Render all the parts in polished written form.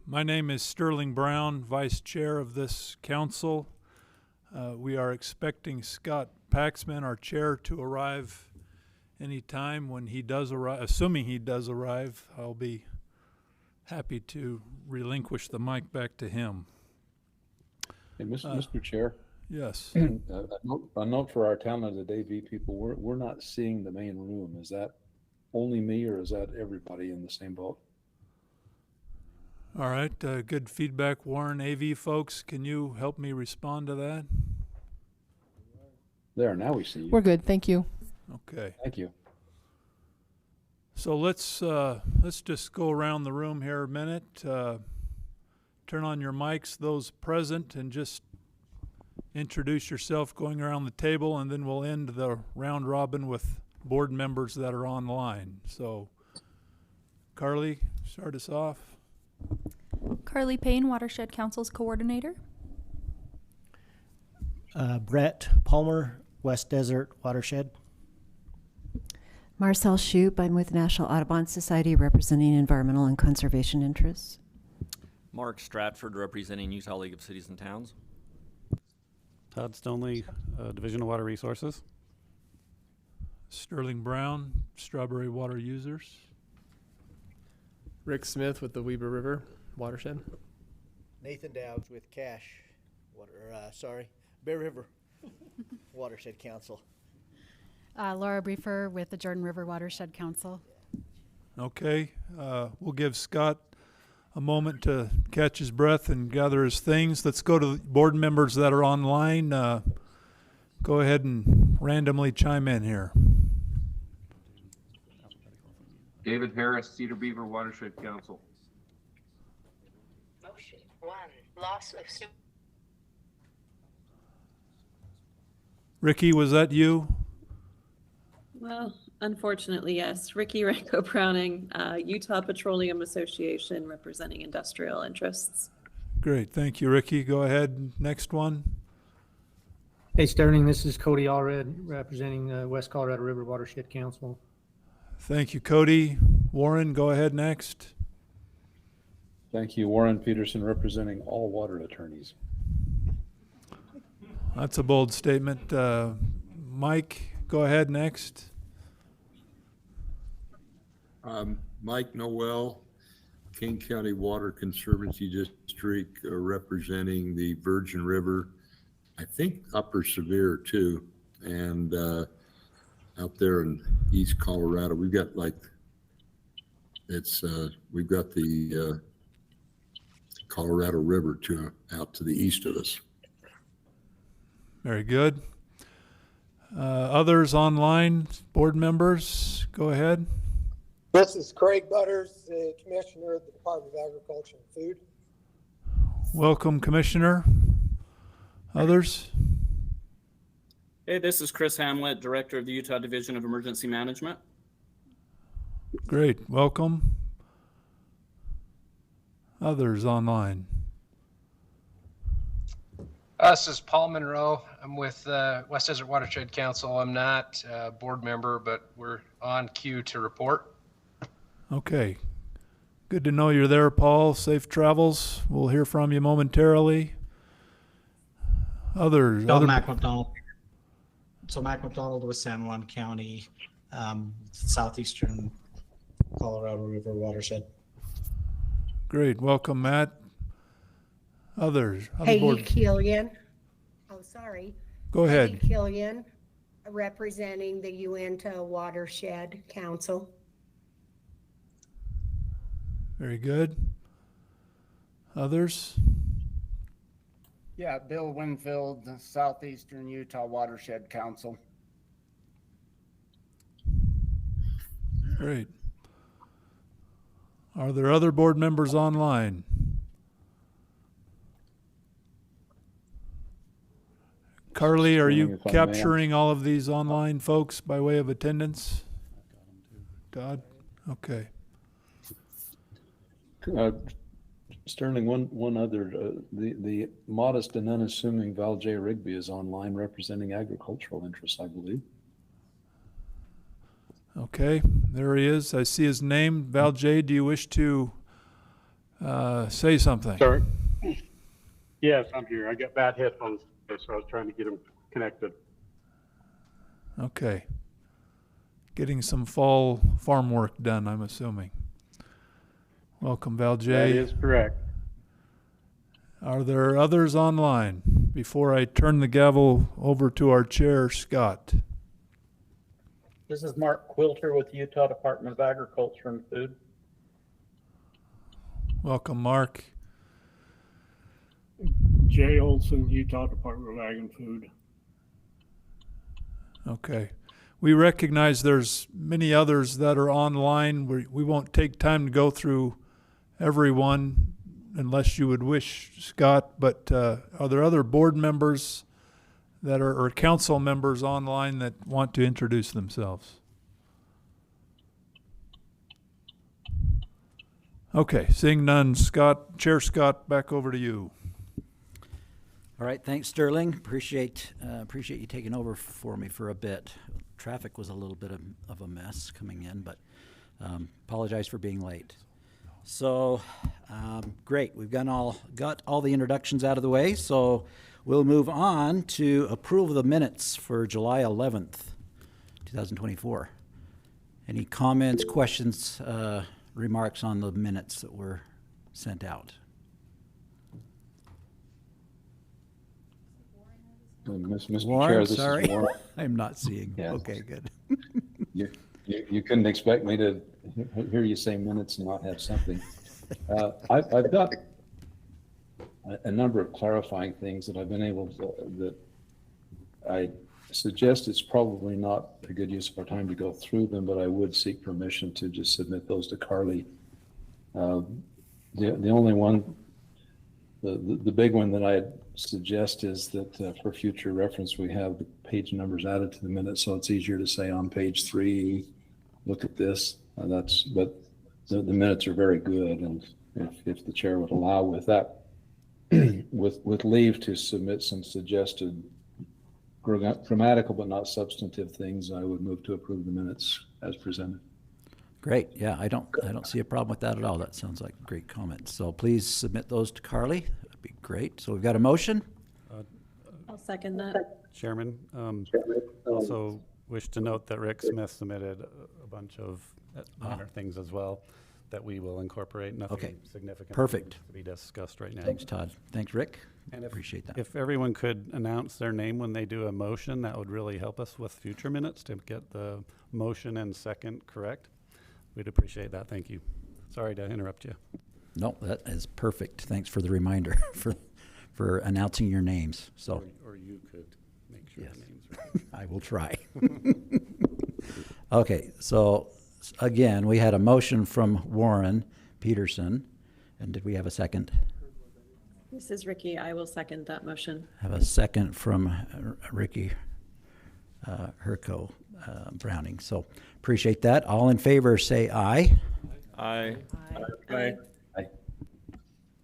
My name is Sterling Brown, Vice Chair of this council. We are expecting Scott Paxman, our chair, to arrive any time. When he does arrive, assuming he does arrive, I'll be happy to relinquish the mic back to him. Hey, Mr. Chair. Yes. A note for our Town of the Day people, we're not seeing the main room. Is that only me or is that everybody in the same boat? All right, good feedback, Warren. AV folks, can you help me respond to that? There, now we see you. We're good, thank you. Okay. Thank you. So let's just go around the room here a minute. Turn on your mics, those present, and just introduce yourself going around the table, and then we'll end the round robin with board members that are online. So, Carly, start us off. Carly Payne, Watershed Councils Coordinator. Brett Palmer, West Desert Watershed. Marcelle Shoop, I'm with National Audubon Society representing environmental and conservation interests. Mark Stratford, representing Utah League of Cities and Towns. Todd Stonley, Division of Water Resources. Sterling Brown, Strawberry Water Users. Rick Smith with the Weber River Watershed. Nathan Dowds with Bear River Watershed Council. Laura Briefer with the Jordan River Watershed Council. Okay, we'll give Scott a moment to catch his breath and gather his things. Let's go to the board members that are online. Go ahead and randomly chime in here. David Harris, Cedar Beaver Watershed Council. Motion 1, loss of super. Ricky, was that you? Well, unfortunately, yes. Ricky Ranko Browning, Utah Petroleum Association, representing industrial interests. Great, thank you, Ricky. Go ahead, next one. Hey, Sterling, this is Cody Allred, representing West Colorado River Watershed Council. Thank you, Cody. Warren, go ahead next. Thank you, Warren Peterson, representing all water attorneys. That's a bold statement. Mike, go ahead next. Mike Noel, King County Water Conservancy District, representing the Virgin River, I think Upper Sevier too, and out there in East Colorado, we've got we've got the Colorado River out to the east of us. Very good. Others online, board members, go ahead. This is Craig Butters, the Commissioner of the Department of Agriculture and Food. Welcome, Commissioner. Others? Hey, this is Chris Hamlet, Director of the Utah Division of Emergency Management. Great, welcome. Others online. This is Paul Monroe. I'm with West Desert Watershed Council. I'm not a board member, but we're on cue to report. Okay. Good to know you're there, Paul. Safe travels. We'll hear from you momentarily. Others? Mac McDonald. So Mac McDonald with San Juan County, southeastern Colorado River Watershed. Great. Welcome, Matt. Others? Haley Killian. Oh, sorry. Go ahead. Haley Killian, representing the Uintah Watershed Council. Very good. Others? Yeah, Bill Winfield, Southeastern Utah Watershed Council. Great. Are there other board members online? Carly, are you capturing all of these online folks by way of attendance? Todd? Okay. Sterling, one other, the modest and unassuming Val J. Rigby is online representing agricultural interests, I believe. Okay, there he is. I see his name. Val J., do you wish to say something. Sorry. Yes, I'm here. I got bad headphones, so I was trying to get them connected. Okay. Getting some fall farm work done, I'm assuming. Welcome, Val J. That is correct. Are there others online before I turn the gavel over to our chair, Scott? This is Mark Quilter with the Utah Department of Agriculture and Food. Welcome, Mark. Jay Olson, Utah Department of Ag and Food. Okay. We recognize there's many others that are online. We won't take time to go through everyone unless you would wish, Scott, but are there other board members that are, or council members online that want to introduce themselves? Okay, seeing none, Scott, Chair Scott, back over to you. All right, thanks, Sterling. Appreciate you taking over for me for a bit. Traffic was a little bit of a mess coming in, but apologize for being late. So, great. We've got all the introductions out of the way, so we'll move on to approval of the minutes for July 11th, 2024. Any comments, questions, remarks on the minutes that were sent out? Mr. Warren, Chair, this sorry. is Warren. I'm not seeing. Yeah. Okay, good. You couldn't expect me to hear you say minutes and not have something. I've got a number of clarifying things that I've been able to, that I suggest it's probably not a good use of our time to go through them, but I would seek permission to just submit those to Carly. The only one, the big one that I'd suggest is that for future reference, we have the page numbers added to the minutes, so it's easier to say on page 3, look at this. But the minutes are very good, and if the chair would allow with that, with leave to submit some suggested grammatical but not substantive things, I would move to approve the minutes as presented. Great. Yeah, I don't see a problem with that at all. That sounds like a great comment. So please submit those to Carly. That'd be great. So we've got a motion. I'll second that. Chairman, also wish to note that Rick Smith submitted a bunch of minor things as well that we will incorporate. Nothing significant. Perfect. To be discussed right now. Thanks, Todd. Thanks, Rick. And appreciate that. If everyone could announce their name when they do a motion, that would really help us with future minutes to get the motion and second correct. We'd appreciate that. Thank you. Sorry to interrupt you. No, that is perfect. Thanks for the reminder for announcing your names. So, or you could make sure the names are right. I will try. Okay, so again, we had a motion from Warren Peterson, and did we have a second? This is Ricky. I will second that motion. Have a second from Ricky Herco Browning. So appreciate that. All in favor, say aye. Aye. Aye. Aye.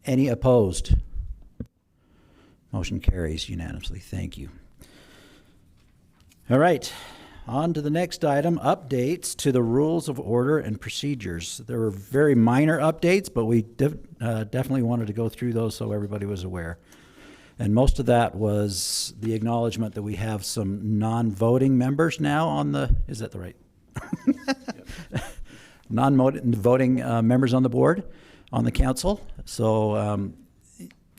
Any opposed? Motion carries unanimously. Thank you. All right, on to the next item, updates to the rules of order and procedures. There were very minor updates, but we definitely wanted to go through those so everybody was aware. And most of that was the acknowledgement that we have some non-voting members now on the, is that the right? Non-voting members on the board, on the council. So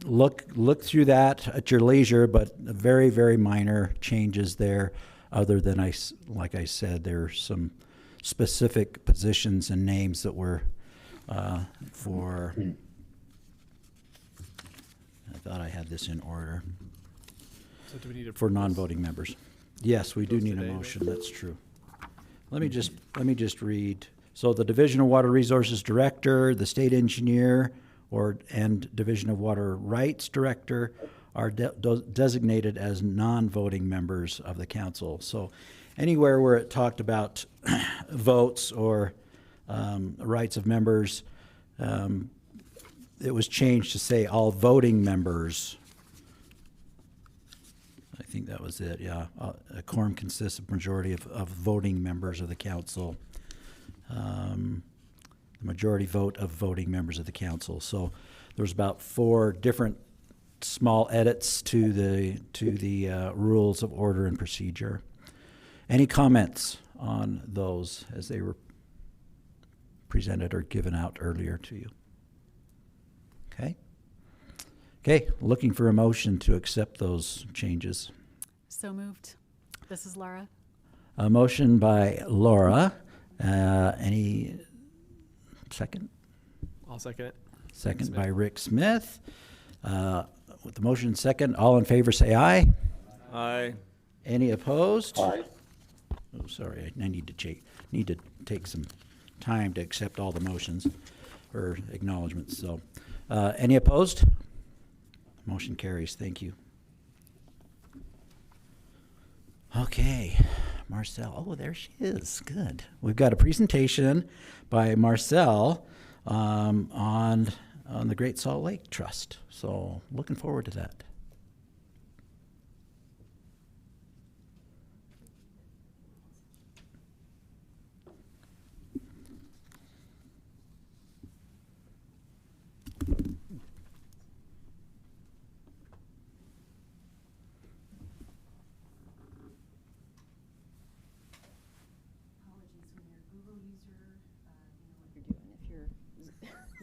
look through that at your leisure, but very, very minor changes there. Other than like I said, there are some specific positions and names that were for. I thought I had this in order. So do we need for non-voting members? Yes, we do need a motion. That's true. Let me just read. So the Division of Water Resources Director, the State Engineer, and Division of Water Rights Director are designated as non-voting members of the council. So anywhere where it talked about votes or rights of members, it was changed to say all voting members. I think that was it, yeah. A quorum consists of majority of voting members of the council. the majority vote of voting members of the council. So there's about 4 different small edits to the rules of order and procedure. Any comments on those as they were presented or given out earlier to you? Okay. Okay, looking for a motion to accept those changes. So moved. This is Laura. A motion by Laura. Any second? I'll second it. Second Smith. by Rick Smith. With the motion second, all in favor say aye. Aye. Any opposed? Aye. Oh, sorry, I need to take some time to accept all the motions or acknowledgements. So, any opposed? Motion carries. Thank you. Okay, Marcelle. Oh, there she is. Good. We've got a presentation by Marcelle on the Great Salt Lake Trust. So, looking forward to that.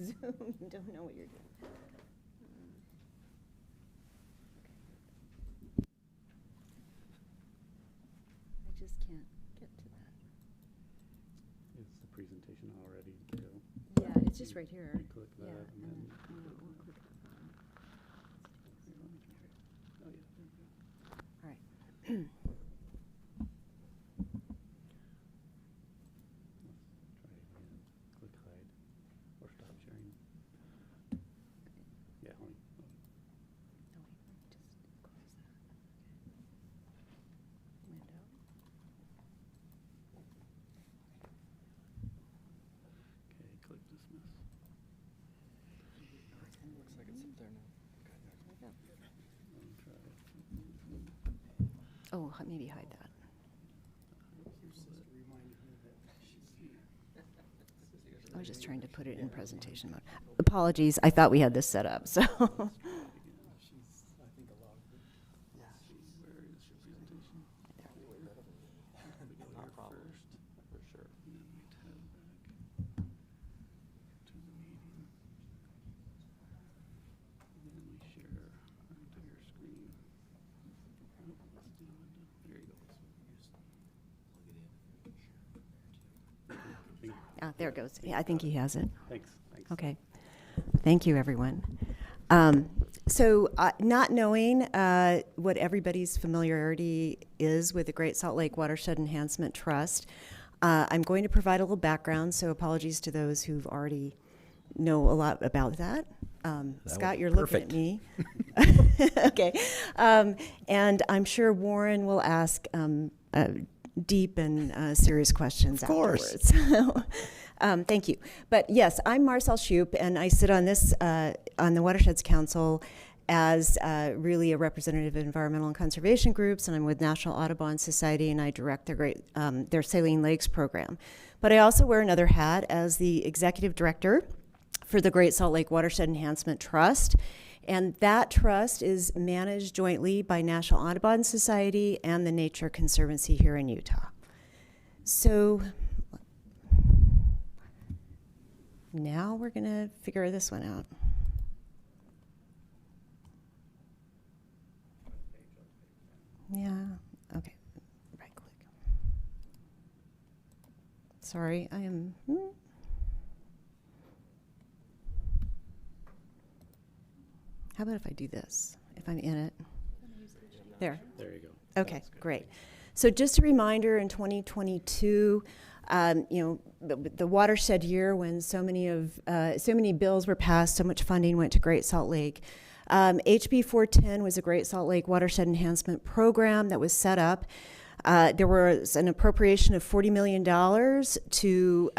Zoom, you don't know what you're doing. I just can't get to that. Is the presentation already go? Yeah, it's just right here. Click that Yeah, and then. we'll click it. Oh, yeah, there we go. All right. Click hide or stop sharing. Yeah. Okay, click dismiss. Looks like it's up there now. Oh, maybe hide that. I was just trying to put it in presentation mode. Apologies, I thought we had this set up, so. There it goes. Yeah, I think he has it. Thanks. Okay. Thank you, everyone. Not knowing what everybody's familiarity is with the Great Salt Lake Watershed Enhancement Trust, I'm going to provide a little background, so apologies to those who've already know a lot about that. Scott, you're looking at me. Okay. And I'm sure Warren will ask deep and serious questions afterwards. Thank you. But yes, I'm Marcelle Shoop, and I sit on this on the Watersheds Council as really a representative of environmental and conservation groups, and I'm with National Audubon Society, and I direct their Saline Lakes program. But I also wear another hat as the executive director for the Great Salt Lake Watershed Enhancement Trust. And that trust is managed jointly by National Audubon Society and the Nature Conservancy here in Utah. So now we're going to figure this one out. Yeah, okay, right click. Sorry, I am... How about if I do this, if I'm in it? There. There you go. Okay, great. So just a reminder, in 2022, the watershed year when so many bills were passed, so much funding went to Great Salt Lake. HB 410 was a Great Salt Lake Watershed Enhancement Program that was set up. There was an appropriation of $40 million to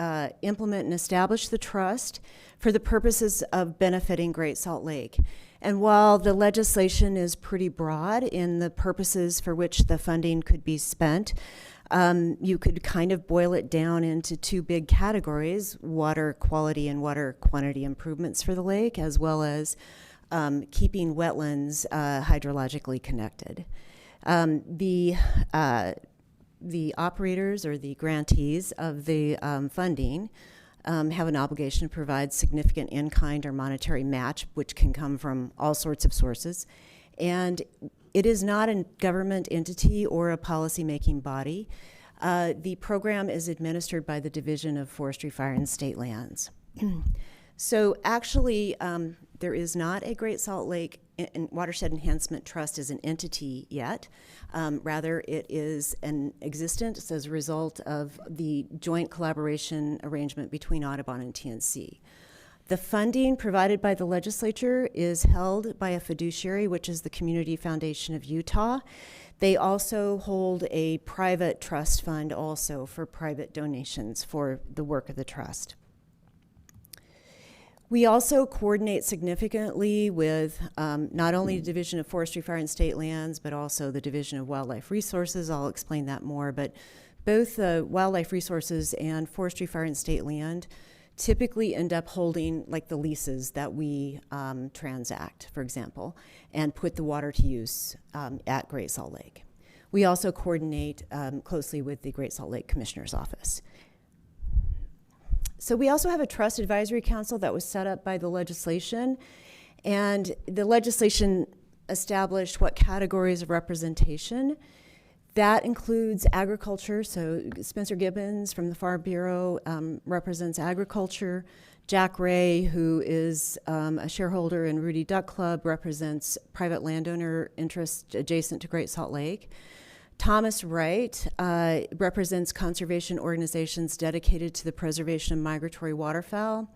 implement and establish the trust for the purposes of benefiting Great Salt Lake. And while the legislation is pretty broad in the purposes for which the funding could be spent, You could kind of boil it down into two big categories: water quality and water quantity improvements for the lake, as well as keeping wetlands hydrologically connected. The operators or the grantees of the funding have an obligation to provide significant in-kind or monetary match, which can come from all sorts of sources. And it is not a government entity or a policy-making body. The program is administered by the Division of Forestry, Fire, and State Lands. So actually, there is not a Great Salt Lake Watershed Enhancement Trust as an entity yet. Rather, it is an existence as a result of the joint collaboration arrangement between Audubon and TNC. The funding provided by the legislature is held by a fiduciary, which is the Community Foundation of Utah. They also hold a private trust fund also for private donations for the work of the trust. We also coordinate significantly with not only the Division of Forestry, Fire, and State Lands, but also the Division of Wildlife Resources. I'll explain that more, but both Wildlife Resources and Forestry, Fire, and State Land typically end up holding like the leases that we transact, for example, and put the water to use at Great Salt Lake. We also coordinate closely with the Great Salt Lake Commissioner's Office. So we also have a trust advisory council that was set up by the legislation, and the legislation established what categories of representation. That includes agriculture, so Spencer Gibbons from the Farm Bureau represents agriculture. Jack Ray, who is a shareholder in Rudy Duck Club, represents private landowner interests adjacent to Great Salt Lake. Thomas Wright represents conservation organizations dedicated to the preservation of migratory waterfowl.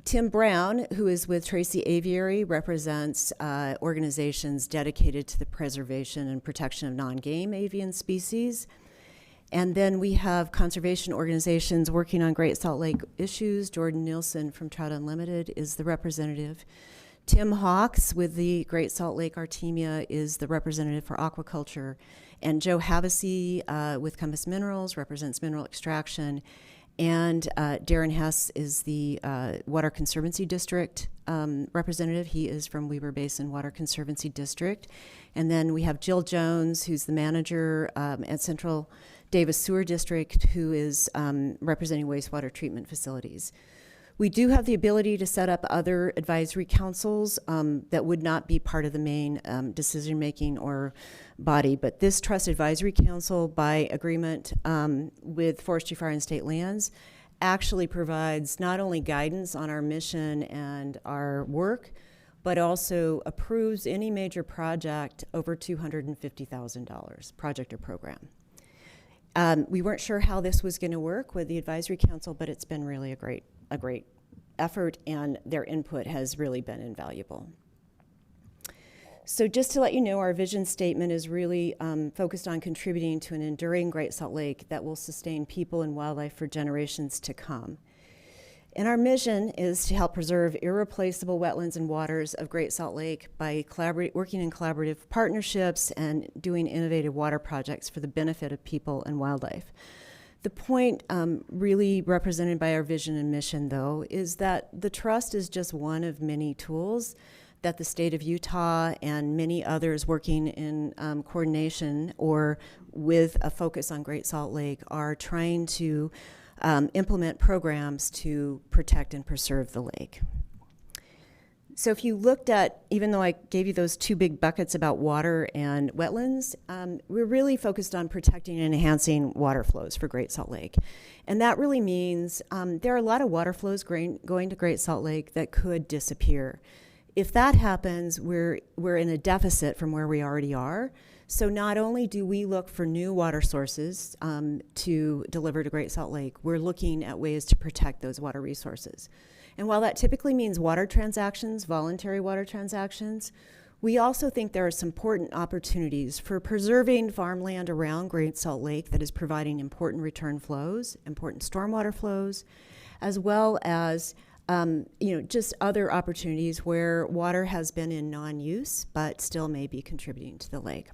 Tim Brown, who is with Tracy Aviary, represents organizations dedicated to the preservation and protection of non-game avian species. And then we have conservation organizations working on Great Salt Lake issues. Jordan Nielsen from Trout Unlimited is the representative. Tim Hawks with the Great Salt Lake Artemia is the representative for aquaculture. And Joe Havasey with Compass Minerals represents mineral extraction. And Darren Hess is the Water Conservancy District representative. He is from Weber Basin Water Conservancy District. And then we have Jill Jones, who's the manager at Central Davis Sewer District, who is representing wastewater treatment facilities. We do have the ability to set up other advisory councils that would not be part of the main decision-making or body, but this Trust Advisory Council, by agreement with Forestry, Fire, and State Lands, actually provides not only guidance on our mission and our work, but also approves any major project over $250,000, project or program. We weren't sure how this was going to work with the Advisory Council, but it's been really a great effort, and their input has really been invaluable. So just to let you know, our vision statement is really focused on contributing to an enduring Great Salt Lake that will sustain people and wildlife for generations to come. And our mission is to help preserve irreplaceable wetlands and waters of Great Salt Lake by working in collaborative partnerships and doing innovative water projects for the benefit of people and wildlife. The point really represented by our vision and mission, though, is that the trust is just one of many tools that the state of Utah and many others working in coordination or with a focus on Great Salt Lake are trying to implement programs to protect and preserve the lake. So if you looked at, even though I gave you those two big buckets about water and wetlands, we're really focused on protecting and enhancing water flows for Great Salt Lake. And that really means there are a lot of water flows going to Great Salt Lake that could disappear. If that happens, we're in a deficit from where we already are. So not only do we look for new water sources to deliver to Great Salt Lake, we're looking at ways to protect those water resources. And while that typically means water transactions, voluntary water transactions, we also think there are some important opportunities for preserving farmland around Great Salt Lake that is providing important return flows, important stormwater flows, as well as just other opportunities where water has been in non-use but still may be contributing to the lake.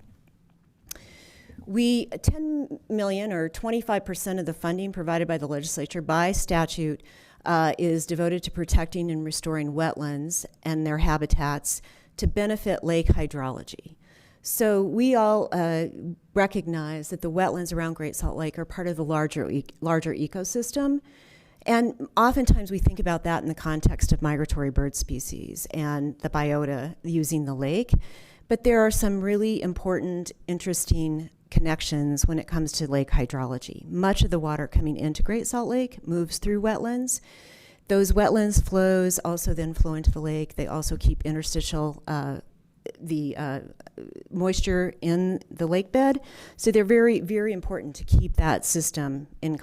$10 million or 25% of the funding provided by the legislature by statute is devoted to protecting and restoring wetlands and their habitats to benefit lake hydrology. So we all recognize that the wetlands around Great Salt Lake are part of the larger ecosystem. And oftentimes we think about that in the context of migratory bird species and the biota using the lake. But there are some really important, interesting connections when it comes to lake hydrology. Much of the water coming into Great Salt Lake moves through wetlands. Those wetlands flows also then flow into the lake. They also keep interstitial moisture in the lake bed. So they're very, very important to keep that system in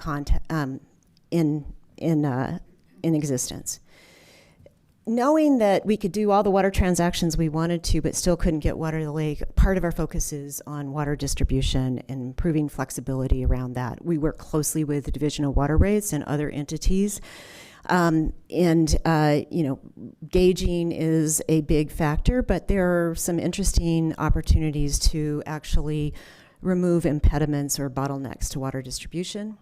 existence. Knowing that we could do all the water transactions we wanted to, but still couldn't get water to the lake, part of our focus is on water distribution and improving flexibility around that. We work closely with the Division of Water Rates and other entities. Gauging is a big factor, but there are some interesting opportunities to actually remove impediments or bottlenecks to water distribution.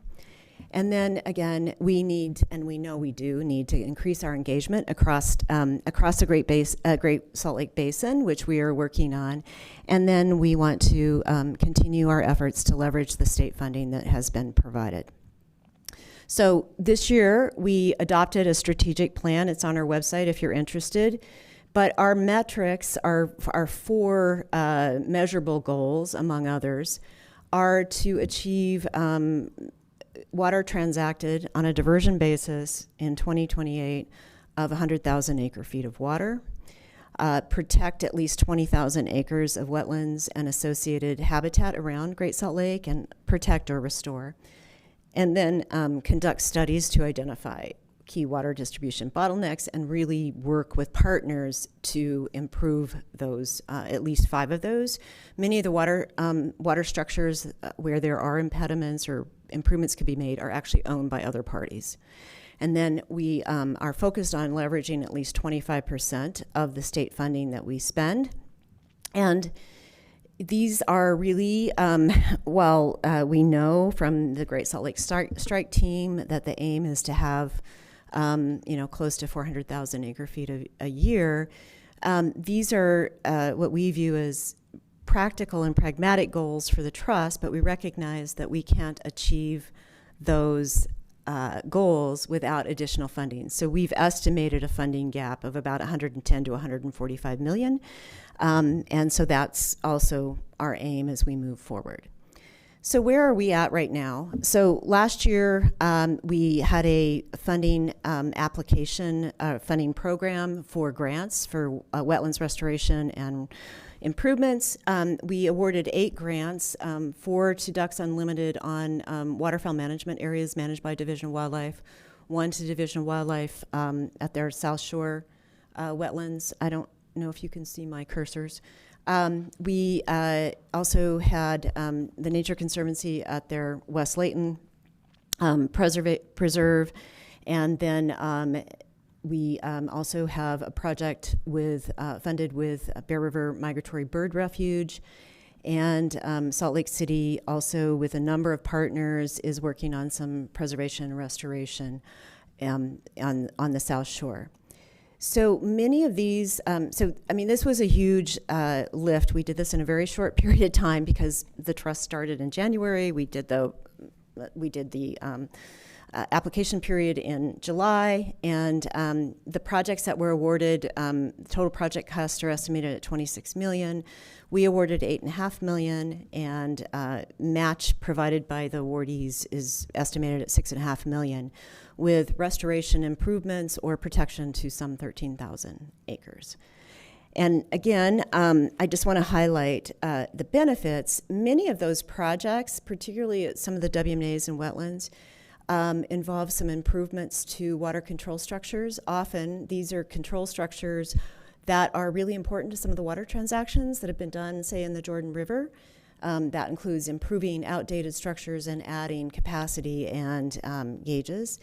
And then again, we need, and we know we do need to increase our engagement across the Great Salt Lake Basin, which we are working on. And then we want to continue our efforts to leverage the state funding that has been provided. So this year we adopted a strategic plan. It's on our website if you're interested. But our metrics, our four measurable goals, among others, are to achieve water transacted on a diversion basis in 2028 of 100,000 acre feet of water, protect at least 20,000 acres of wetlands and associated habitat around Great Salt Lake, and protect or restore, and then conduct studies to identify key water distribution bottlenecks and really work with partners to improve those, at least 5 of those. Many of the water structures where there are impediments or improvements could be made are actually owned by other parties. And then we are focused on leveraging at least 25% of the state funding that we spend. And these are really, we know from the Great Salt Lake Strike Team that the aim is to have close to 400,000 acre feet a year. These are what we view as practical and pragmatic goals for the trust, but we recognize that we can't achieve those goals without additional funding. So we've estimated a funding gap of about 110 to 145 million. And so that's also our aim as we move forward. So where are we at right now? So last year, we had a funding application, funding program for grants for wetlands restoration and improvements. We awarded 8 grants, 4 to Ducks Unlimited on waterfowl management areas managed by Division of Wildlife, 1 to Division of Wildlife at their South Shore wetlands. I don't know if you can see my cursors. We also had the Nature Conservancy at their West Layton preserve, and then we also have a project funded with Bear River Migratory Bird Refuge, and Salt Lake City also with a number of partners is working on some preservation and restoration on the South Shore. So many of these, this was a huge lift. We did this in a very short period of time because the trust started in January. We did the application period in July, and the projects that were awarded, total project costs are estimated at $26 million. We awarded $8.5 million, and match provided by the awardees is estimated at $6.5 million, with restoration improvements or protection to some 13,000 acres. And again, I just want to highlight the benefits. Many of those projects, particularly at some of the WMAs and wetlands, involve some improvements to water control structures. Often these are control structures that are really important to some of the water transactions that have been done, say, in the Jordan River. That includes improving outdated structures and adding capacity and gauges.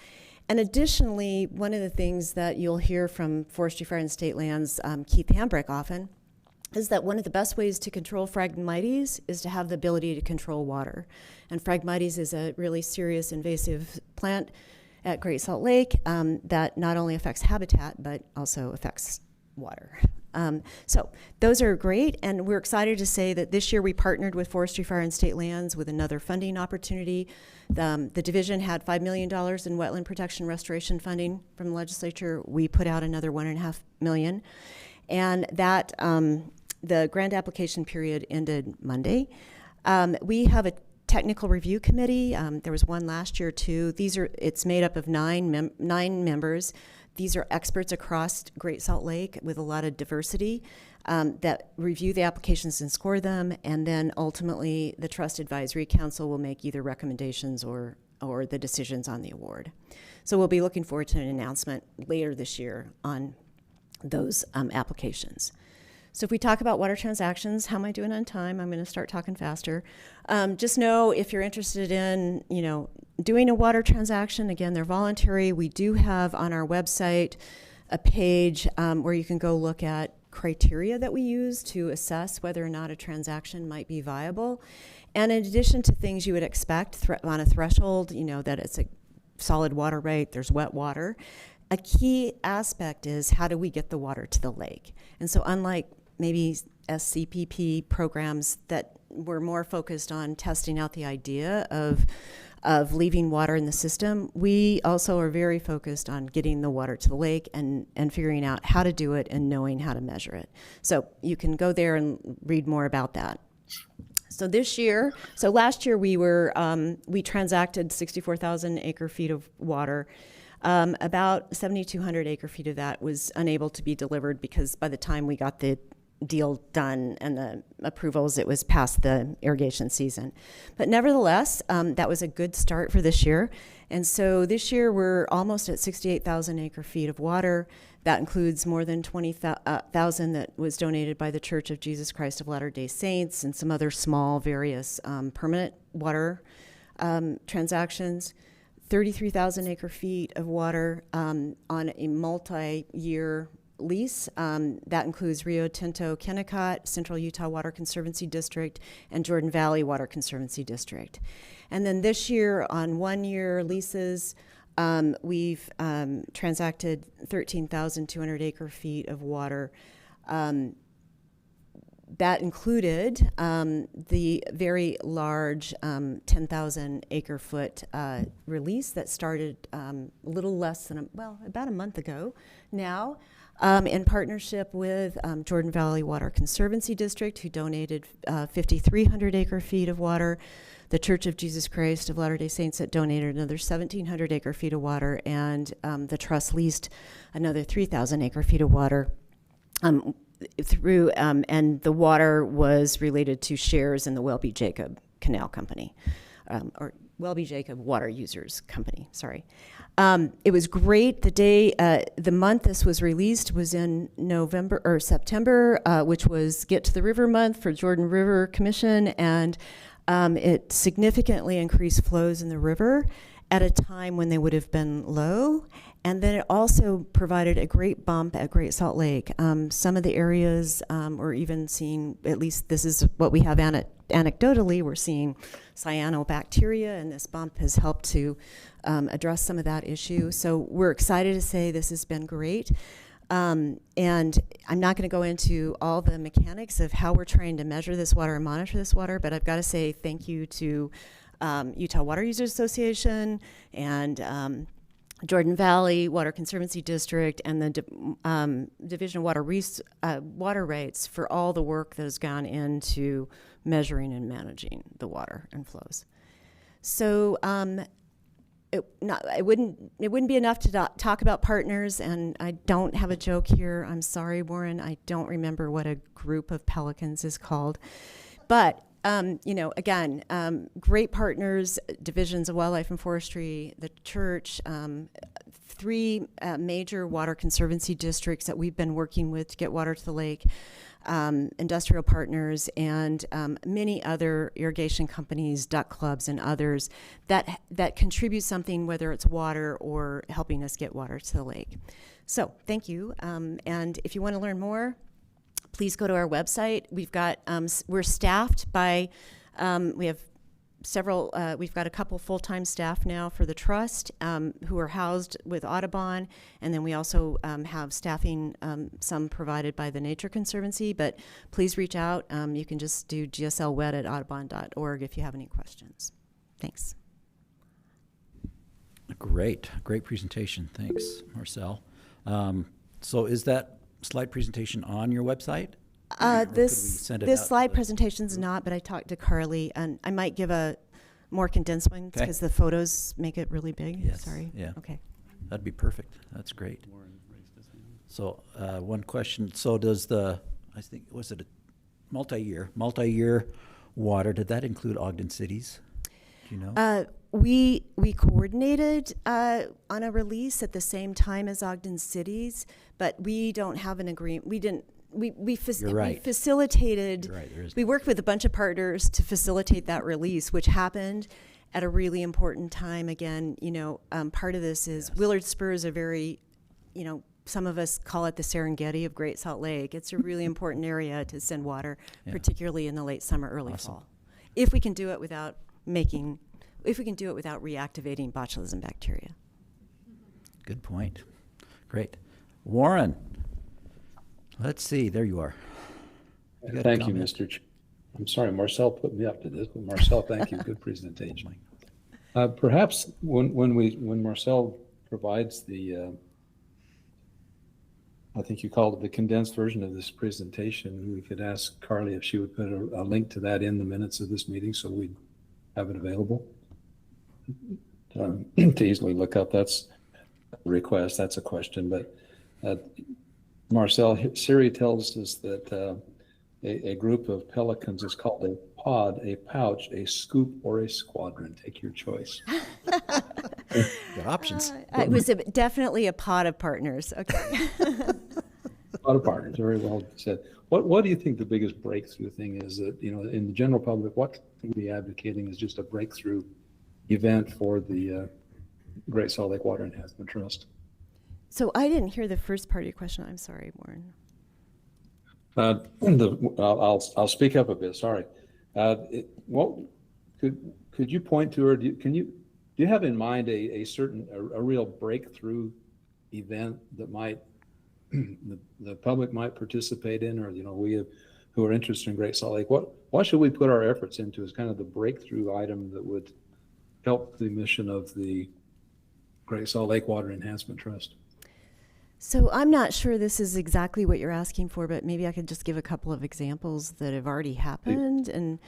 And additionally, one of the things that you'll hear from Forestry Fire and State Lands, Keith Hambrick often, is that one of the best ways to control Phragmites is to have the ability to control water. And Phragmites is a really serious invasive plant at Great Salt Lake that not only affects habitat, but also affects water. So those are great, and we're excited to say that this year we partnered with Forestry, Fire, and State Lands with another funding opportunity. The division had $5 million in wetland protection restoration funding from the legislature. We put out another $1.5 million, and that the grant application period ended Monday. We have a technical review committee. There was one last year too. It's made up of nine members. These are experts across Great Salt Lake with a lot of diversity that review the applications and score them, and then ultimately the Trust Advisory Council will make either recommendations or the decisions on the award. So we'll be looking forward to an announcement later this year on those applications. So if we talk about water transactions, how am I doing on time? I'm going to start talking faster. Just know if you're interested in, doing a water transaction, again, they're voluntary. We do have on our website a page where you can go look at criteria that we use to assess whether or not a transaction might be viable. And in addition to things you would expect on a threshold, that it's a solid water right, there's wet water. A key aspect is how do we get the water to the lake? And so unlike maybe SCPP programs that were more focused on testing out the idea of leaving water in the system, we also are very focused on getting the water to the lake and figuring out how to do it and knowing how to measure it. So you can go there and read more about that. So last year we transacted 64,000 acre feet of water. About 7,200 acre feet of that was unable to be delivered because by the time we got the deal done and the approvals, it was past the irrigation season. But nevertheless, that was a good start for this year. And so this year we're almost at 68,000 acre feet of water. That includes more than 20,000 that was donated by the Church of Jesus Christ of Latter-day Saints and some other small various permanent water transactions. 33,000 acre feet of water on a multi-year lease. That includes Rio Tinto Kennecott, Central Utah Water Conservancy District, and Jordan Valley Water Conservancy District. And then this year on 1-year leases, we've transacted 13,200 acre feet of water. That included the very large 10,000 acre foot release that started a little less than, about a month ago now, in partnership with Jordan Valley Water Conservancy District, who donated 5,300 acre feet of water, the Church of Jesus Christ of Latter-day Saints that donated another 1,700 acre feet of water, and the Trust leased another 3,000 acre feet of water. And the water was related to shares in the Welby-Jacob Canal Company, or Welby-Jacob Water Users Company, sorry. It was great. The month this was released was in September, which was Get to the River month for Jordan River Commission, and it significantly increased flows in the river at a time when they would have been low. And then it also provided a great bump at Great Salt Lake. Some of the areas we're even seeing, at least this is what we have anecdotally, we're seeing cyanobacteria, and this bump has helped to address some of that issue. So we're excited to say this has been great. And I'm not going to go into all the mechanics of how we're trying to measure this water and monitor this water, but I've got to say thank you to Utah Water Users Association and Jordan Valley Water Conservancy District and the Division of Water Rights for all the work that has gone into measuring and managing the water and flows. So it wouldn't be enough to talk about partners, and I don't have a joke here. I'm sorry, Warren, I don't remember what a group of pelicans is called, but again, great partners, divisions of wildlife and forestry, the church, 3 major water conservancy districts that we've been working with to get water to the lake, industrial partners, and many other irrigation companies, duck clubs, and others that contribute something, whether it's water or helping us get water to the lake. So thank you. And if you want to learn more, please go to our website. We've got, we're staffed by, we have several, we've got a couple full-time staff now for the trust who are housed with Audubon, and then we also have staffing, some provided by the Nature Conservancy, but please reach out. You can just do gslwed@audubon.org if you have any questions. Thanks. Great presentation. Thanks, Marcelle. So is that slide presentation on your website? This slide presentation's not, but I talked to Carly, and I might give a more condensed one because the photos make it really big. Yes. Sorry. Yeah. Okay. That'd be perfect. That's great. So one question. So does I think, was it a multi-year water, did that include Ogden cities? Do you know? We coordinated on a release at the same time as Ogden cities, but we don't have an agreement. We didn't. We facilitated. You're right, we worked with a bunch of partners to facilitate that release, which happened at a really important time. Again, part of this is Willard Spur is a very, some of us call it the Serengeti of Great Salt Lake. It's a really important area to send water, particularly in the late summer, early fall. If we can do it without reactivating botulism bacteria. Good point. Great. Warren. Let's see, there you are. Thank you, Mr. I'm sorry, Marcelle put me up to this, but Marcelle, thank you. Good presentation. Perhaps when Marcelle provides the, I think you called it the condensed version of this presentation, we could ask Carly if she would put a link to that in the minutes of this meeting so we'd have it available to easily look up. That's a request, that's a question, but Marcelle, Siri tells us that a group of pelicans is called a pod, a pouch, a scoop, or a squadron. Take your choice. Good options. It was definitely a pod of partners. Okay. Pod of partners, very well said. What do you think the biggest breakthrough thing is that, in the general public, what can we be advocating is just a breakthrough event for the Great Salt Lake Water Enhancement Trust? So I didn't hear the first part of your question. I'm sorry, Warren. I'll speak up a bit. Sorry. What could you point to, or do you have in mind a real breakthrough event that might the public might participate in, or we who are interested in Great Salt Lake? What should we put our efforts into as kind of the breakthrough item that would help the mission of the Great Salt Lake Water Enhancement Trust? So I'm not sure this is exactly what you're asking for, but maybe I could just give a couple of examples that have already happened. And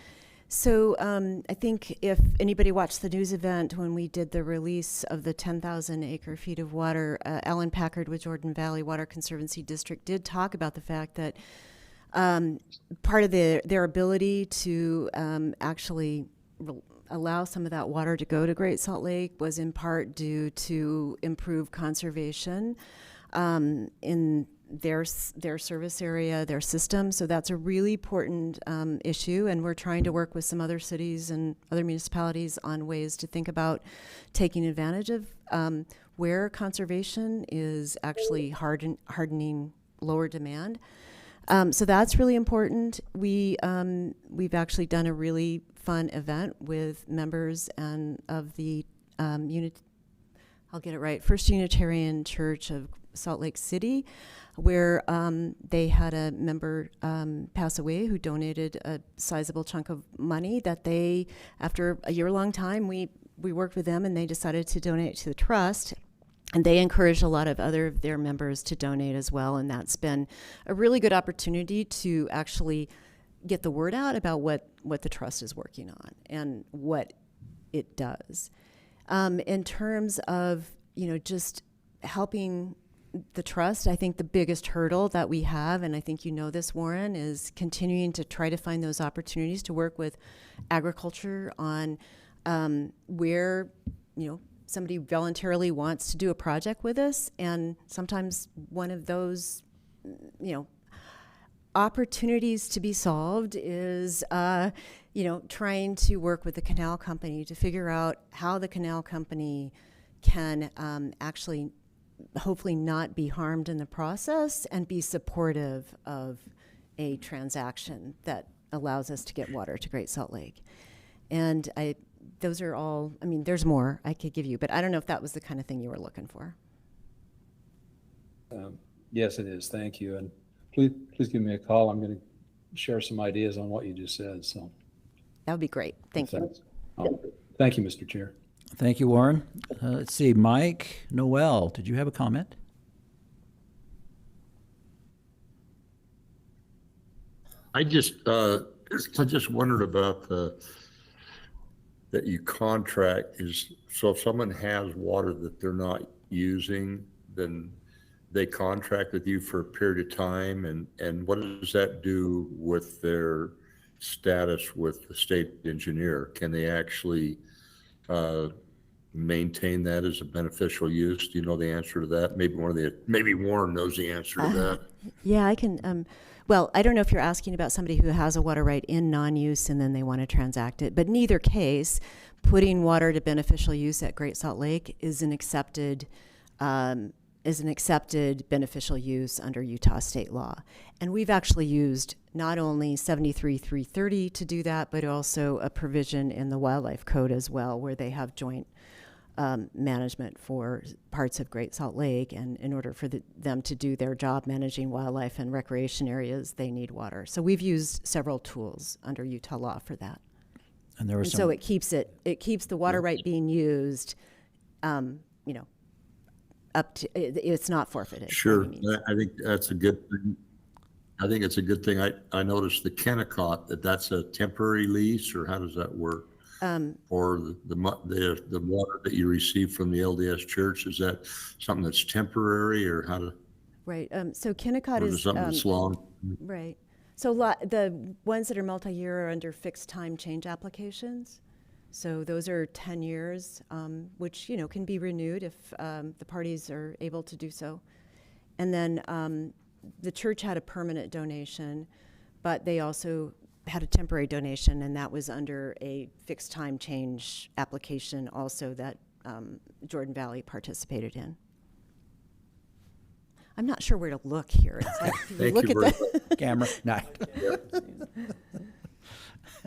so I think if anybody watched the news event when we did the release of the 10,000 acre feet of water, Alan Packard with Jordan Valley Water Conservancy District did talk about the fact that part of their ability to actually allow some of that water to go to Great Salt Lake was in part due to improved conservation in their service area, their system. So that's a really important issue, and we're trying to work with some other cities and other municipalities on ways to think about taking advantage of where conservation is actually hardening lower demand. So that's really important. We've actually done a really fun event with members of the I'll get it right, First Unitarian Church of Salt Lake City, where they had a member pass away who donated a sizable chunk of money that they, after a year-long time, we worked with them and they decided to donate to the trust. And they encouraged a lot of other of their members to donate as well. And that's been a really good opportunity to actually get the word out about what the trust is working on and what it does. In terms of, just helping the trust, I think the biggest hurdle that we have, and I think you know this, Warren, is continuing to try to find those opportunities to work with agriculture on where, somebody voluntarily wants to do a project with us. And sometimes one of those, opportunities to be solved is, trying to work with the canal company to figure out how the canal company can actually hopefully not be harmed in the process and be supportive of a transaction that allows us to get water to Great Salt Lake. And those are all, I mean, there's more I could give you, but I don't know if that was the kind of thing you were looking for. Yes, it is. Thank you. And please give me a call. I'm going to share some ideas on what you just said. So that would be great. Thank you. Thank you, Mr. Chair. Thank you, Warren. Let's see, Mike Noel, did you have a comment? I just wondered about that you contract is, so if someone has water that they're not using, then they contract with you for a period of time, and what does that do with their status with the state engineer? Can they actually maintain that as a beneficial use? Do you know the answer to that? Maybe Warren knows the answer to that. Yeah, I can. Well, I don't know if you're asking about somebody who has a water right in non-use and then they want to transact it, but in either case, putting water to beneficial use at Great Salt Lake is an accepted beneficial use under Utah state law. And we've actually used not only 73-330 to do that, but also a provision in the wildlife code as well, where they have joint management for parts of Great Salt Lake. And in order for them to do their job managing wildlife and recreation areas, they need water. So we've used several tools under Utah law for that. And there was so it keeps the water right being used, up to, it's not forfeited. Sure, I think that's a good thing. I think it's a good thing. I noticed the Kennecott, that's a temporary lease, or how does that work? Or the water that you receive from the LDS Church, is that something that's temporary, or how to? Right. So Kennecott is something that's long. Right. So the ones that are multi-year are under fixed time change applications. So those are 10 years, which can be renewed if the parties are able to do so. And then the church had a permanent donation, but they also had a temporary donation, and that was under a fixed time change application also that Jordan Valley participated in. I'm not sure where to look here. It's like, Thank look you at very the camera. No.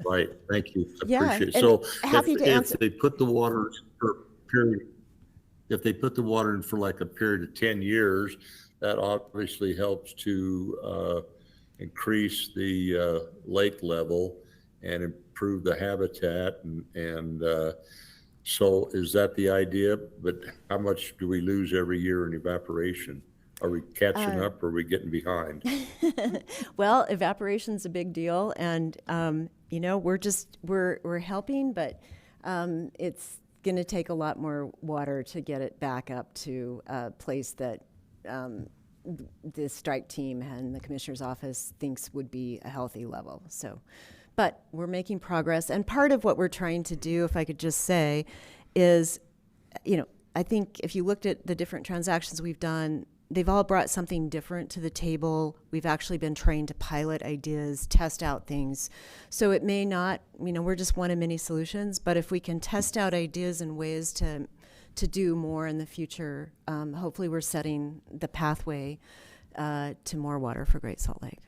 Right, thank you. Yeah, Appreciate it. and So happy to answer. If they put the water for a period, if they put the water in for like a period of 10 years, that obviously helps to increase the lake level and improve the habitat. And so is that the idea? But how much do we lose every year in evaporation? Are we catching up, or are we getting behind? Well, evaporation's a big deal, and we're helping, but it's going to take a lot more water to get it back up to a place that the strike team and the commissioner's office thinks would be a healthy level. So, but we're making progress, and part of what we're trying to do, if I could just say, is, I think if you looked at the different transactions we've done, they've all brought something different to the table. We've actually been trained to pilot ideas, test out things. So it may not, we're just one of many solutions, but if we can test out ideas and ways to do more in the future, hopefully we're setting the pathway to more water for Great Salt Lake.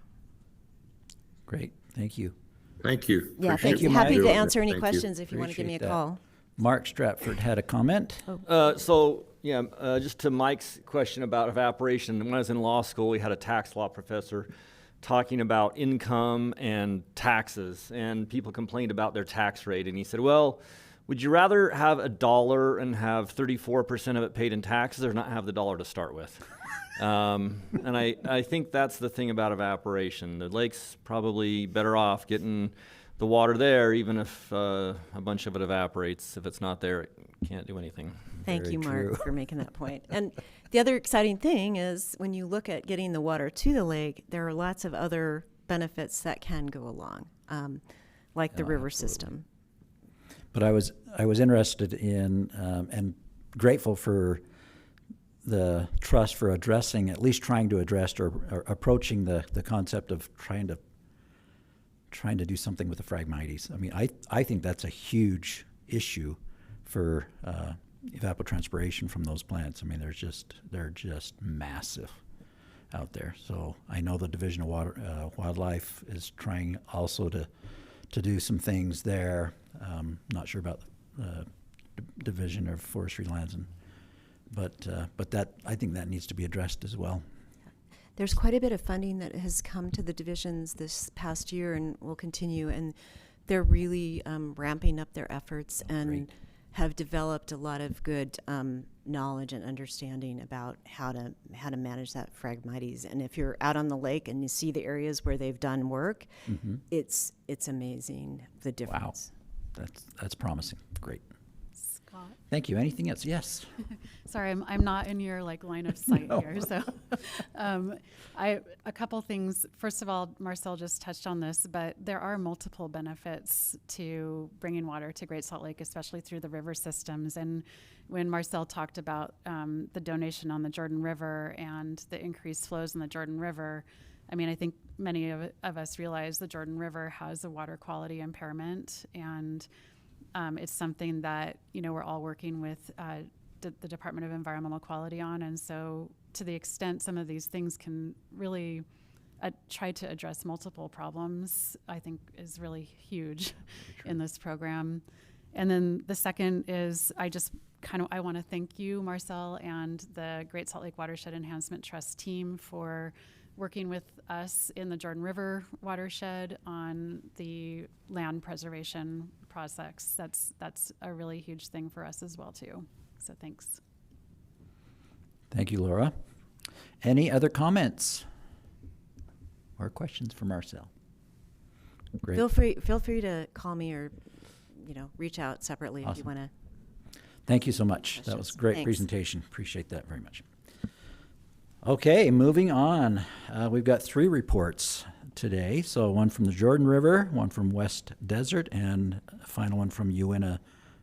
Great, thank you. Thank you. Yeah, Appreciate thank you. you, Happy Mike. to answer any Thank you. questions if you want to give me a Appreciate that. call. Mark Stratford had a comment. Just to Mike's question about evaporation, when I was in law school, we had a tax law professor talking about income and taxes, and people complained about their tax rate. And he said, well, would you rather have $1 and have 34% of it paid in taxes, or not have the dollar to start with? And I think that's the thing about evaporation. The lake's probably better off getting the water there, even if a bunch of it evaporates. If it's not there, it can't do anything. Thank Very you, Mark, true. for making that point. And the other exciting thing is when you look at getting the water to the lake, there are lots of other benefits that can go along, like the river system. But I was interested in and grateful for the trust for addressing, at least trying to address or approaching the concept of trying to do something with the Phragmites. I mean, I think that's a huge issue for evapotranspiration from those plants. I mean, they're just massive, out there. So I know the Division of Wildlife is trying also to do some things there. Not sure about the Division of Forestry Lands, but that, I think that needs to be addressed as well. There's quite a bit of funding that has come to the divisions this past year and will continue, and they're really ramping up their efforts and have developed a lot of good knowledge and understanding about how to manage that Phragmites. And if you're out on the lake and you see the areas where they've done work, it's amazing the difference. Wow, that's promising. Great. Scott. Thank you. Anything else? Yes. Sorry, I'm not in your line of sight here. So, a couple things. First of all, Marcelle just touched on this, but there are multiple benefits to bringing water to Great Salt Lake, especially through the river systems. And when Marcelle talked about the donation on the Jordan River and the increased flows in the Jordan River, I mean, I think many of us realize the Jordan River has a water quality impairment, and it's something that, we're all working with the Department of Environmental Quality on. And so to the extent some of these things can really try to address multiple problems, I think is really huge in this program. And then the second is I want to thank you, Marcelle, and the Great Salt Lake Watershed Enhancement Trust team for working with us in the Jordan River watershed on the land preservation projects. That's a really huge thing for us as well too. So thanks. Thank you, Laura. Any other comments or questions for Marcelle? Great. Feel free to call me or reach out separately if you want to. Thank you so much. That was a great Thanks. presentation. Appreciate that very much. Okay, moving on. We've got 3 reports today. So one from the Jordan River, one from West Desert, and a final one from Uintah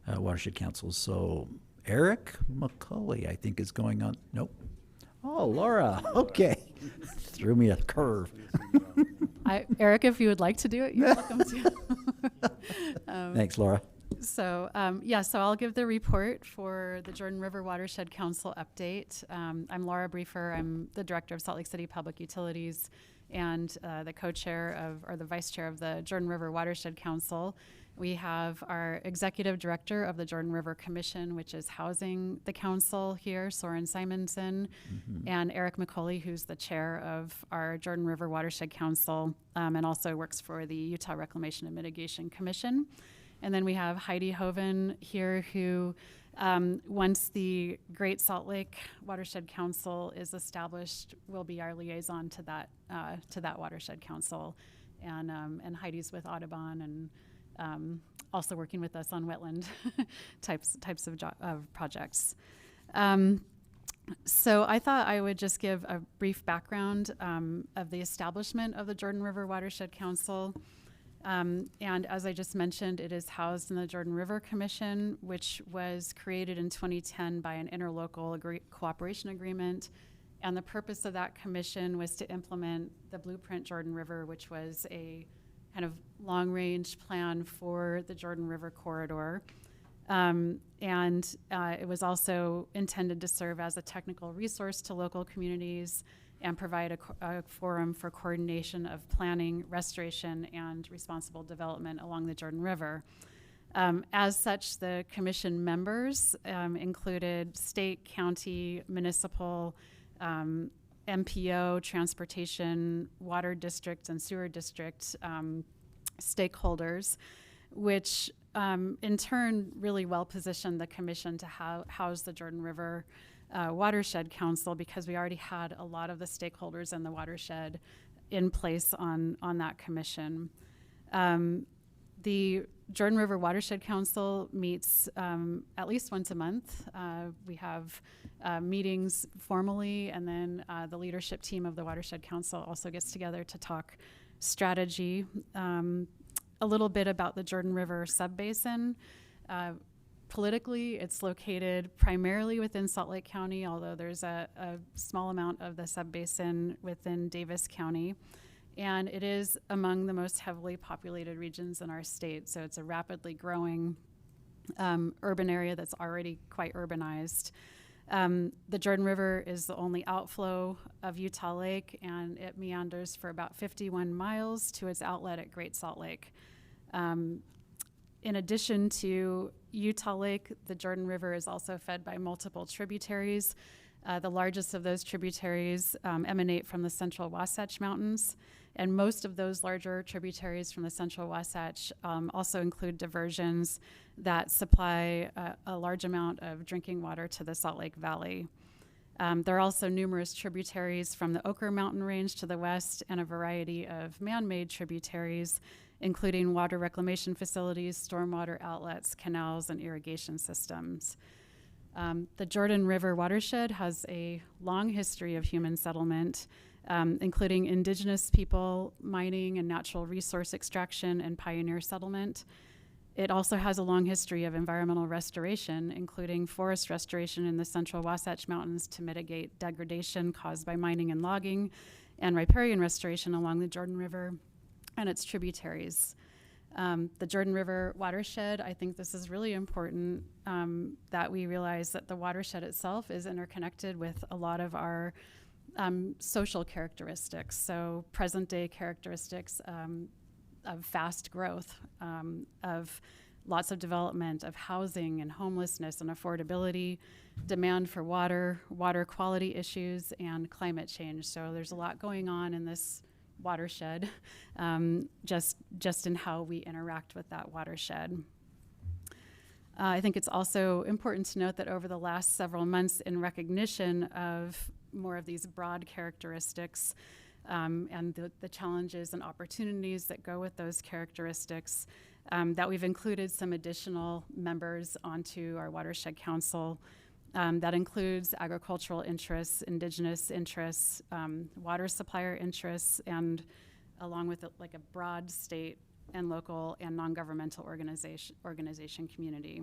Watershed Councils. So Eric McCulley, I think, is going on. Nope. Oh, Laura. Okay. Threw me a curve. Eric, if you would like to do it, you're welcome to. Thanks, Laura. So I'll give the report for the Jordan River Watershed Council update. I'm Laura Briefer. I'm the director of Salt Lake City Public Utilities and the co-chair the vice chair of the Jordan River Watershed Council. We have our executive director of the Jordan River Commission, which is housing the council here, Soren Simonson, and Eric McCulley, who's the chair of our Jordan River Watershed Council and also works for the Utah Reclamation and Mitigation Commission. And then we have Heidi Hoven here, who once the Great Salt Lake Watershed Council is established, will be our liaison to that Watershed Council. And Heidi's with Audubon and also working with us on wetland types of projects. So I thought I would just give a brief background of the establishment of the Jordan River Watershed Council. And as I just mentioned, it is housed in the Jordan River Commission, which was created in 2010 by an interlocal cooperation agreement. And the purpose of that commission was to implement the Blueprint Jordan River, which was a kind of long-range plan for the Jordan River corridor. It was also intended to serve as a technical resource to local communities and provide a forum for coordination of planning, restoration, and responsible development along the Jordan River. As such, the commission members included state, county, municipal, MPO, transportation, water district, and sewer district stakeholders, which in turn really well positioned the commission to house the Jordan River Watershed Council, because we already had a lot of the stakeholders in the watershed in place on that commission. The Jordan River Watershed Council meets at least once a month. We have meetings formally, and then the leadership team of the Watershed Council also gets together to talk strategy. A little bit about the Jordan River subbasin. Politically, it's located primarily within Salt Lake County, although there's a small amount of the subbasin within Davis County. And it is among the most heavily populated regions in our state. So it's a rapidly growing urban area that's already quite urbanized. The Jordan River is the only outflow of Utah Lake, and it meanders for about 51 miles to its outlet at Great Salt Lake. In addition to Utah Lake, the Jordan River is also fed by multiple tributaries. The largest of those tributaries emanate from the Central Wasatch Mountains, and most of those larger tributaries from the Central Wasatch also include diversions that supply a large amount of drinking water to the Salt Lake Valley. There are also numerous tributaries from the Ochre Mountain Range to the west and a variety of man-made tributaries, including water reclamation facilities, stormwater outlets, canals, and irrigation systems. The Jordan River watershed has a long history of human settlement, including indigenous people, mining and natural resource extraction, and pioneer settlement. It also has a long history of environmental restoration, including forest restoration in the Central Wasatch Mountains to mitigate degradation caused by mining and logging, and riparian restoration along the Jordan River and its tributaries. The Jordan River watershed, I think this is really important that we realize that the watershed itself is interconnected with a lot of our social characteristics. So present day characteristics of fast growth, of lots of development, of housing and homelessness and affordability, demand for water, water quality issues, and climate change. So there's a lot going on in this watershed, just in how we interact with that watershed. I think it's also important to note that over the last several months, in recognition of more of these broad characteristics and the challenges and opportunities that go with those characteristics, that we've included some additional members onto our Watershed Council. That includes agricultural interests, indigenous interests, water supplier interests, and along with like a broad state and local and non-governmental organization community.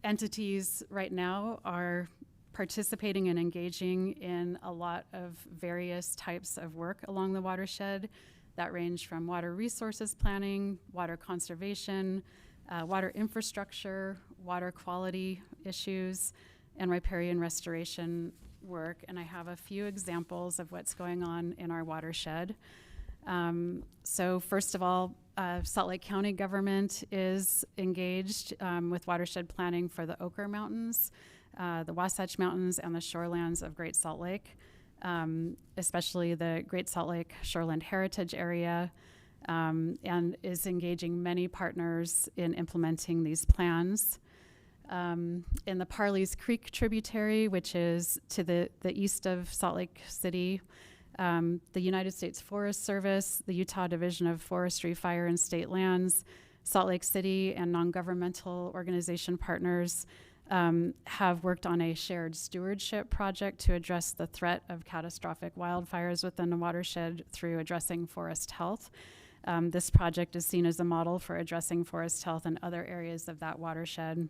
Entities right now are participating and engaging in a lot of various types of work along the watershed that range from water resources planning, water conservation, water infrastructure, water quality issues, and riparian restoration work. And I have a few examples of what's going on in our watershed. So first of all, Salt Lake County government is engaged with watershed planning for the Ochre Mountains, the Wasatch Mountains, and the shorelands of Great Salt Lake, especially the Great Salt Lake Shoreland Heritage Area, and is engaging many partners in implementing these plans. In the Parleys Creek tributary, which is to the east of Salt Lake City, the United States Forest Service, the Utah Division of Forestry, Fire, and State Lands, Salt Lake City, and non-governmental organization partners have worked on a shared stewardship project to address the threat of catastrophic wildfires within the watershed through addressing forest health. This project is seen as a model for addressing forest health in other areas of that watershed.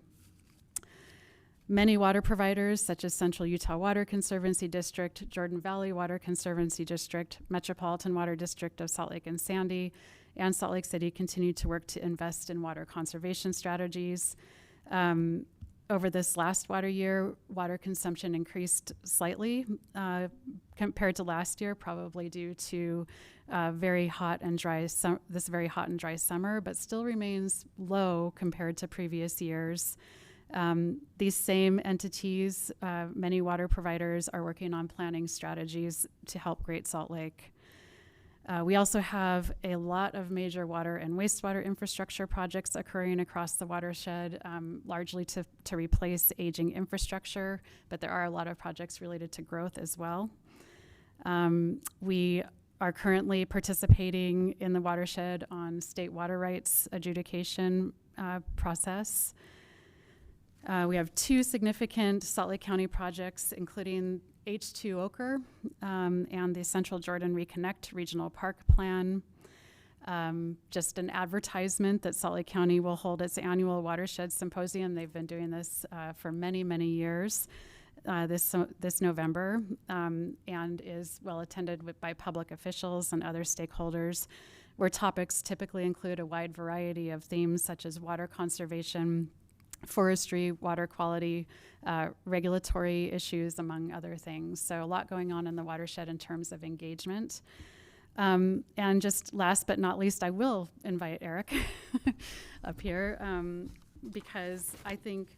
Many water providers, such as Central Utah Water Conservancy District, Jordan Valley Water Conservancy District, Metropolitan Water District of Salt Lake and Sandy, and Salt Lake City, continue to work to invest in water conservation strategies. Over this last water year, water consumption increased slightly compared to last year, probably due to this very hot and dry summer, but still remains low compared to previous years. These same entities, many water providers, are working on planning strategies to help Great Salt Lake. We also have a lot of major water and wastewater infrastructure projects occurring across the watershed, largely to replace aging infrastructure, but there are a lot of projects related to growth as well. We are currently participating in the watershed on state water rights adjudication process. We have two significant Salt Lake County projects, including H2 Ochre and the Central Jordan Reconnect Regional Park Plan. Just an advertisement that Salt Lake County will hold its annual Watershed Symposium. They've been doing this for many, many years this November, and is well attended by public officials and other stakeholders, where topics typically include a wide variety of themes such as water conservation, forestry, water quality, regulatory issues, among other things. So a lot going on in the watershed in terms of engagement. And just last but not least, I will invite Eric up here because I think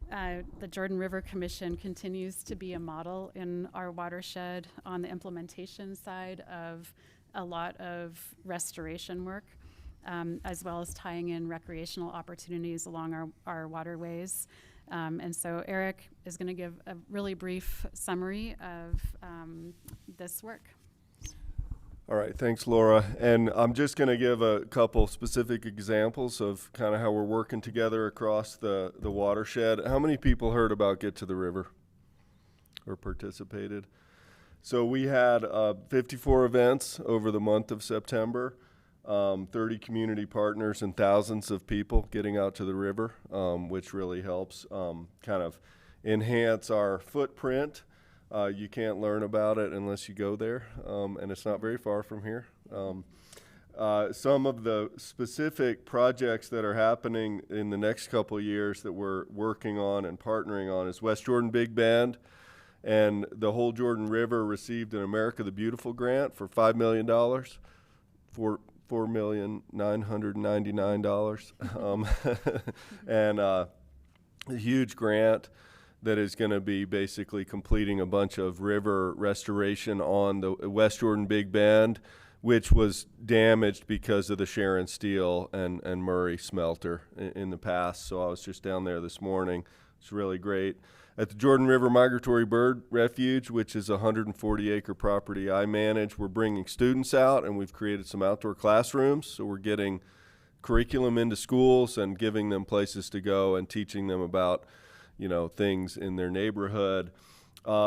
the Jordan River Commission continues to be a model in our watershed on the implementation side of a lot of restoration work, as well as tying in recreational opportunities along our waterways. And so Eric is going to give a really brief summary of this work. All right, thanks, Laura. And I'm just going to give a couple specific examples of kind of how we're working together across the watershed. How many people heard about Get to the River or participated? So we had 54 events over the month of September, 30 community partners and thousands of people getting out to the river, which really helps kind of enhance our footprint. You can't learn about it unless you go there, and it's not very far from here. Some of the specific projects that are happening in the next couple of years that we're working on and partnering on is West Jordan Big Bend, and the whole Jordan River received an America the Beautiful grant for $5 million, $4,999, and a huge grant that is going to be basically completing a bunch of river restoration on the West Jordan Big Bend, which was damaged because of the Sharon Steel and Murray smelter in the past. So I was just down there this morning. It's really great. At the Jordan River Migratory Bird Refuge, which is a 140-acre property I manage, we're bringing students out, and we've created some outdoor classrooms. So we're getting curriculum into schools and giving them places to go and teaching them about things in their neighborhood.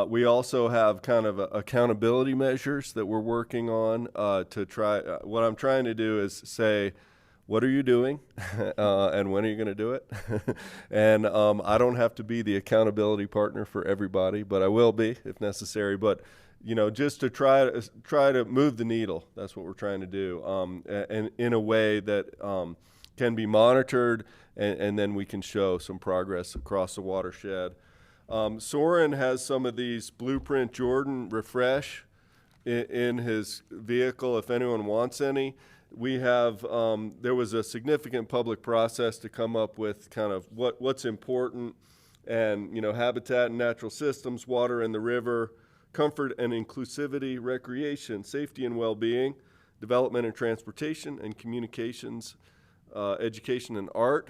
We also have kind of accountability measures that we're working on to try. What I'm trying to do is say, what are you doing and when are you going to do it? And I don't have to be the accountability partner for everybody, but I will be if necessary. But just to try to move the needle. That's what we're trying to do, and in a way that can be monitored, and then we can show some progress across the watershed. Soren has some of these Blueprint Jordan Refresh in his vehicle if anyone wants any. We have, there was a significant public process to come up with kind of what's important, and habitat and natural systems, water and the river, comfort and inclusivity, recreation, safety and well-being, development and transportation, and communications, education and art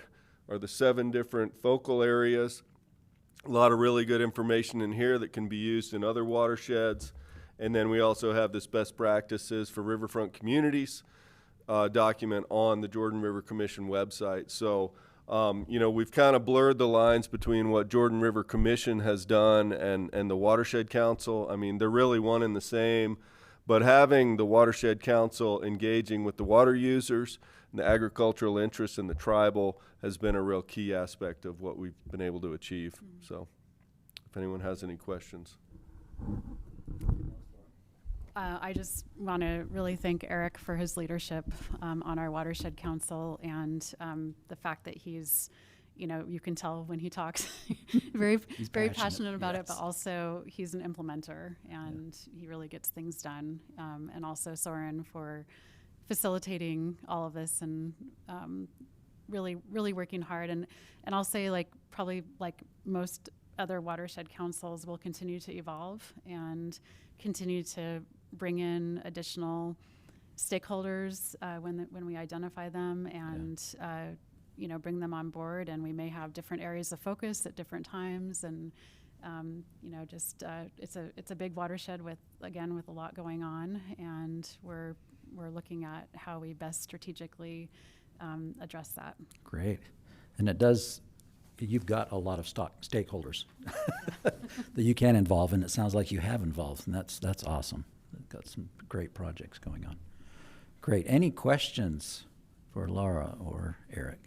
are the 7 different focal areas. A lot of really good information in here that can be used in other watersheds. And then we also have this best practices for riverfront communities document on the Jordan River Commission website. So, we've kind of blurred the lines between what Jordan River Commission has done and the Watershed Council. I mean, they're really one and the same. But having the Watershed Council engaging with the water users, and the agricultural interests, and the tribal has been a real key aspect of what we've been able to achieve. So if anyone has any questions. I just want to really thank Eric for his leadership on our Watershed Council, and the fact that he's, you can tell when he talks, very passionate about it, but also he's an implementer, and he really gets things done. And also Soren for facilitating all of this, and really working hard. And I'll say, probably like most other watershed councils, will continue to evolve and continue to bring in additional stakeholders when we identify them, and bring them on board. And we may have different areas of focus at different times, and it's a big watershed with a lot going on, and we're looking at how we best strategically address that. Great. And you've got a lot of stakeholders that you can involve, and it sounds like you have involved, and that's awesome. You've got some great projects going on. Great. Any questions for Laura or Eric?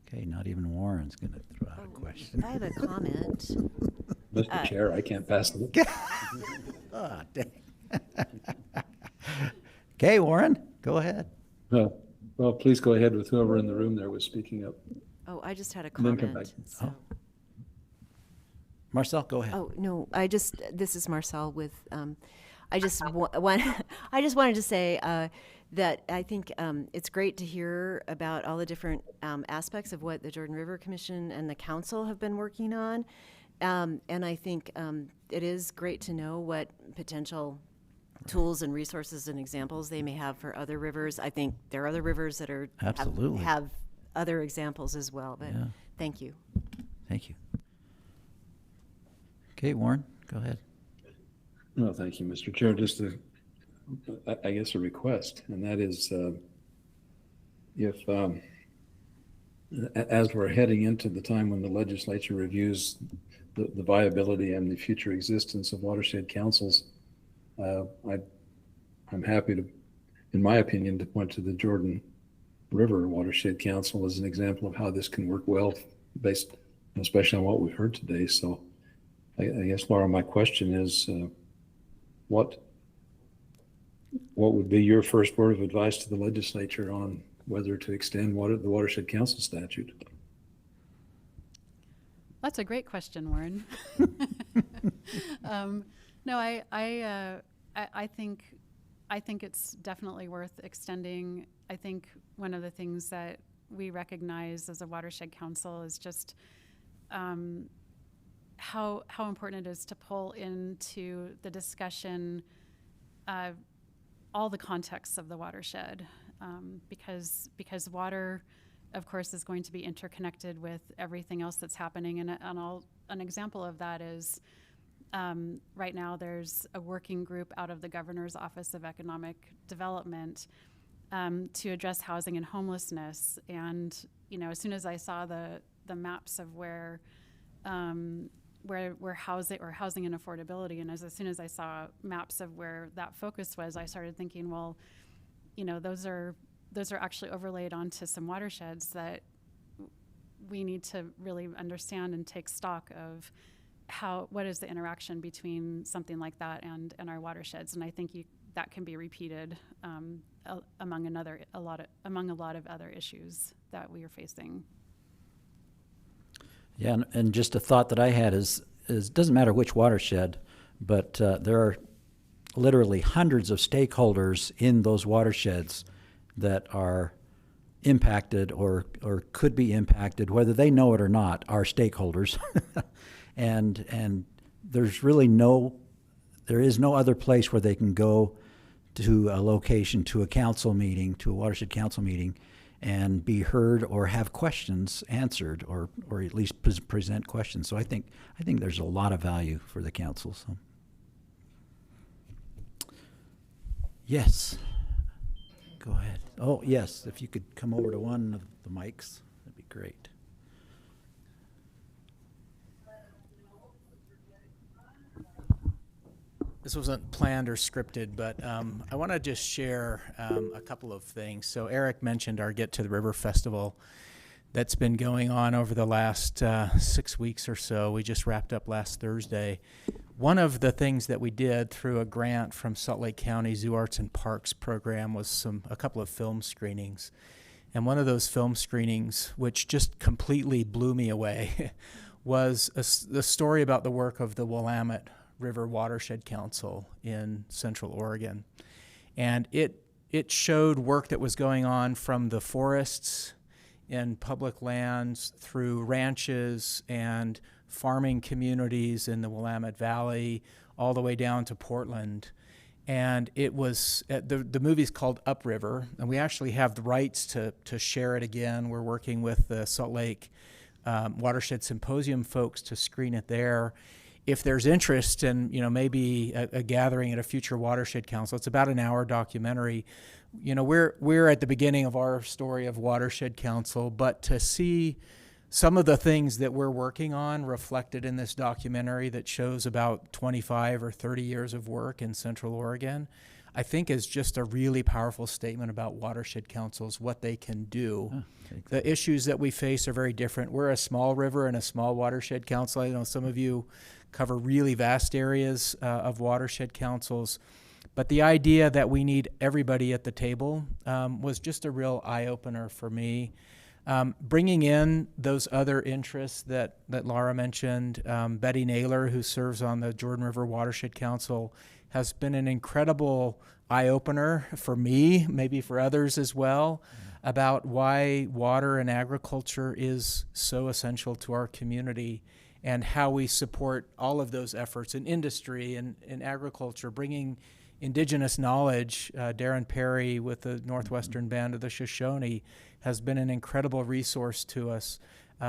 Okay, not even Warren's going to throw out a question. I have a comment. Mr. Chair, I can't pass it. Ah, dang. Okay, Warren, go ahead. Well, please go ahead with whoever in the room there was speaking up. Oh, I just had a And then come comment. back. So. Marcelle, go ahead. Oh, no, this is Marcelle with, I just I just wanted to say that I think it's great to hear about all the different aspects of what the Jordan River Commission and the council have been working on. And I think it is great to know what potential tools and resources and examples they may have for other rivers. I think there are other rivers that are Absolutely. have other examples as well, but Yeah. thank you. Thank you. Okay, Warren, go ahead. No, thank you, Mr. Chair. Just I guess a request, and that is if as we're heading into the time when the legislature reviews the viability and the future existence of watershed councils, I'm happy to, in my opinion, to point to the Jordan River Watershed Council as an example of how this can work well, based especially on what we've heard today. So I guess, Laura, my question is, what would be your first word of advice to the legislature on whether to extend the Watershed Council statute? That's a great question, Warren. No, I think it's definitely worth extending. I think one of the things that we recognize as a watershed council is just how important it is to pull into the discussion all the contexts of the watershed, because water, of course, is going to be interconnected with everything else that's happening. And an example of that is right now there's a working group out of the Governor's Office of Economic Development to address housing and homelessness. And as soon as I saw the maps of where housing and affordability, and as soon as I saw maps of where that focus was, I started thinking, well, those are actually overlaid onto some watersheds that we need to really understand and take stock of what is the interaction between something like that and our watersheds. And I think that can be repeated among a lot of other issues that we are facing. Yeah, and just a thought that I had is it doesn't matter which watershed, but there are literally hundreds of stakeholders in those watersheds that are impacted or could be impacted, whether they know it or not, are stakeholders. and there is no other place where they can go to a location, to a council meeting, to a watershed council meeting, and be heard or have questions answered, or at least present questions. So I think there's a lot of value for the council. So yes, go ahead. Oh yes, if you could come over to one of the mics, that'd be great. This wasn't planned or scripted, but I want to just share a couple of things. So Eric mentioned our Get to the River Festival that's been going on over the last 6 weeks or so. We just wrapped up last Thursday. One of the things that we did through a grant from Salt Lake County Zoo Arts and Parks program was a couple of film screenings. And one of those film screenings, which just completely blew me away, was the story about the work of the Willamette River Watershed Council in Central Oregon. And it showed work that was going on from the forests and public lands through ranches and farming communities in the Willamette Valley all the way down to Portland. And it was, the movie's called Upriver, and we actually have the rights to share it again. We're working with the Salt Lake Watershed Symposium folks to screen it there. If there's interest in, maybe a gathering at a future watershed council, it's about an hour documentary. We're at the beginning of our story of Watershed Council, but to see some of the things that we're working on reflected in this documentary that shows about 25 or 30 years of work in Central Oregon, I think is just a really powerful statement about watershed councils, what they can do. The issues that we face are very different. We're a small river and a small watershed council. I know some of you cover really vast areas of watershed councils, But the idea that we need everybody at the table was just a real eye-opener for me. Bringing in those other interests that Laura mentioned, Betty Naylor, who serves on the Jordan River Watershed Council, has been an incredible eye-opener for me, maybe for others as well, about why water and agriculture is so essential to our community and how we support all of those efforts in industry and in agriculture, bringing indigenous knowledge. Darren Perry with the Northwestern Band of the Shoshone has been an incredible resource to us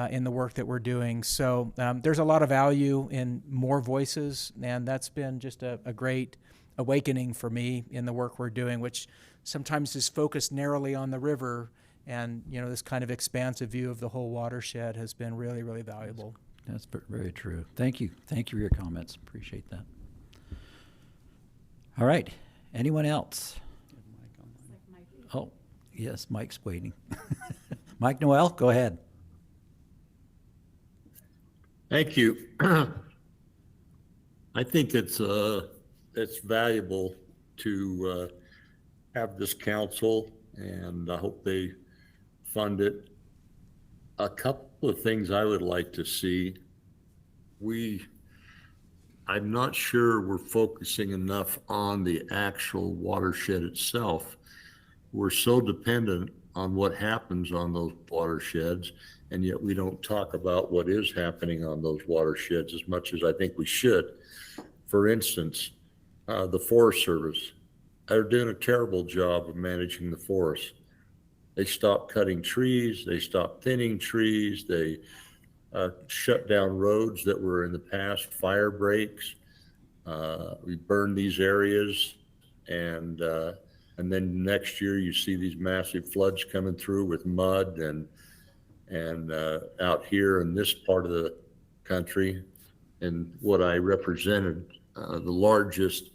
in the work that we're doing. So there's a lot of value in more voices, and that's been just a great awakening for me in the work we're doing, which sometimes is focused narrowly on the river, and this kind of expansive view of the whole watershed has been really, really valuable. That's very true. Thank you. Thank you for your comments. Appreciate that. All right. Anyone else? Oh, yes, Mike's waiting. Mike Noel, go ahead. Thank you. I think it's valuable to have this council, and I hope they fund it. A couple of things I would like to see. I'm not sure we're focusing enough on the actual watershed itself. We're so dependent on what happens on those watersheds, and yet we don't talk about what is happening on those watersheds as much as I think we should. For instance, the Forest Service, they're doing a terrible job of managing the forest. They stopped cutting trees, they stopped thinning trees, they shut down roads that were in the past fire breaks. We burned these areas, and then next year you see these massive floods coming through with mud, and out here in this part of the country, and what I represented, the largest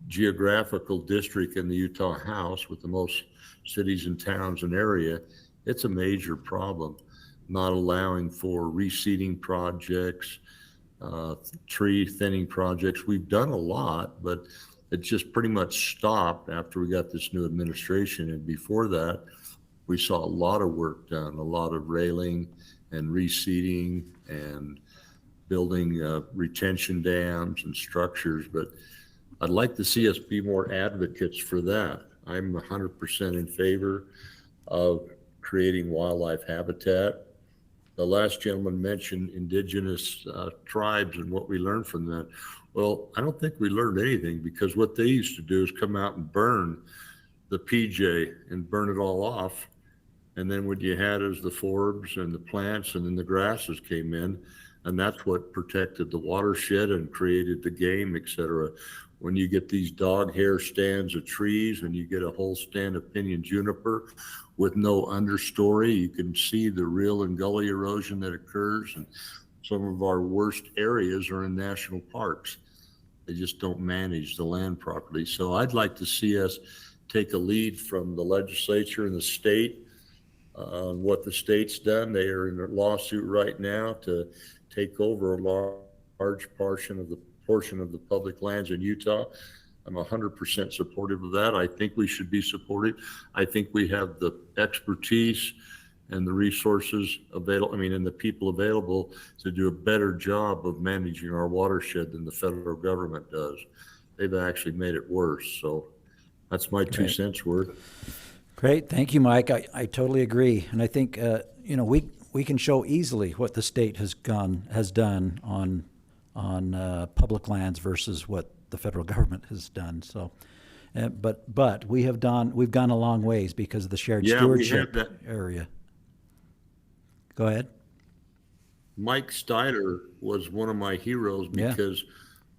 geographical district in the Utah House with the most cities and towns and area, it's a major problem. Not allowing for reseeding projects, tree thinning projects. We've done a lot, but it just pretty much stopped after we got this new administration. And before that, we saw a lot of work done, a lot of railing and reseeding and building retention dams and structures. But I'd like to see us be more advocates for that. I'm 100% in favor of creating wildlife habitat. The last gentleman mentioned indigenous tribes and what we learned from that. Well, I don't think we learned anything, because what they used to do is come out and burn the PJ and burn it all off. And then what you had is the forbs and the plants, and then the grasses came in, and that's what protected the watershed and created the game, et cetera. When you get these dog hair stands of trees and you get a whole stand of pinyon juniper with no understory, you can see the rill and gully erosion that occurs. And some of our worst areas are in national parks. They just don't manage the land properly. So I'd like to see us take a lead from the legislature and the state on what the state's done. They are in a lawsuit right now to take over a large portion of the public lands in Utah. I'm 100% supportive of that. I think we should be supported. I think we have the expertise and the resources available, and the people available to do a better job of managing our watershed than the federal government does. They've actually made it worse. So that's my 2 cents worth. Great. Thank you, Mike. I totally agree. And I think, we can show easily what the state has done on public lands versus what the federal government has done. So, but we've gone a long ways because of the shared stewardship area. Go ahead. Mike Steiner was one of my heroes, because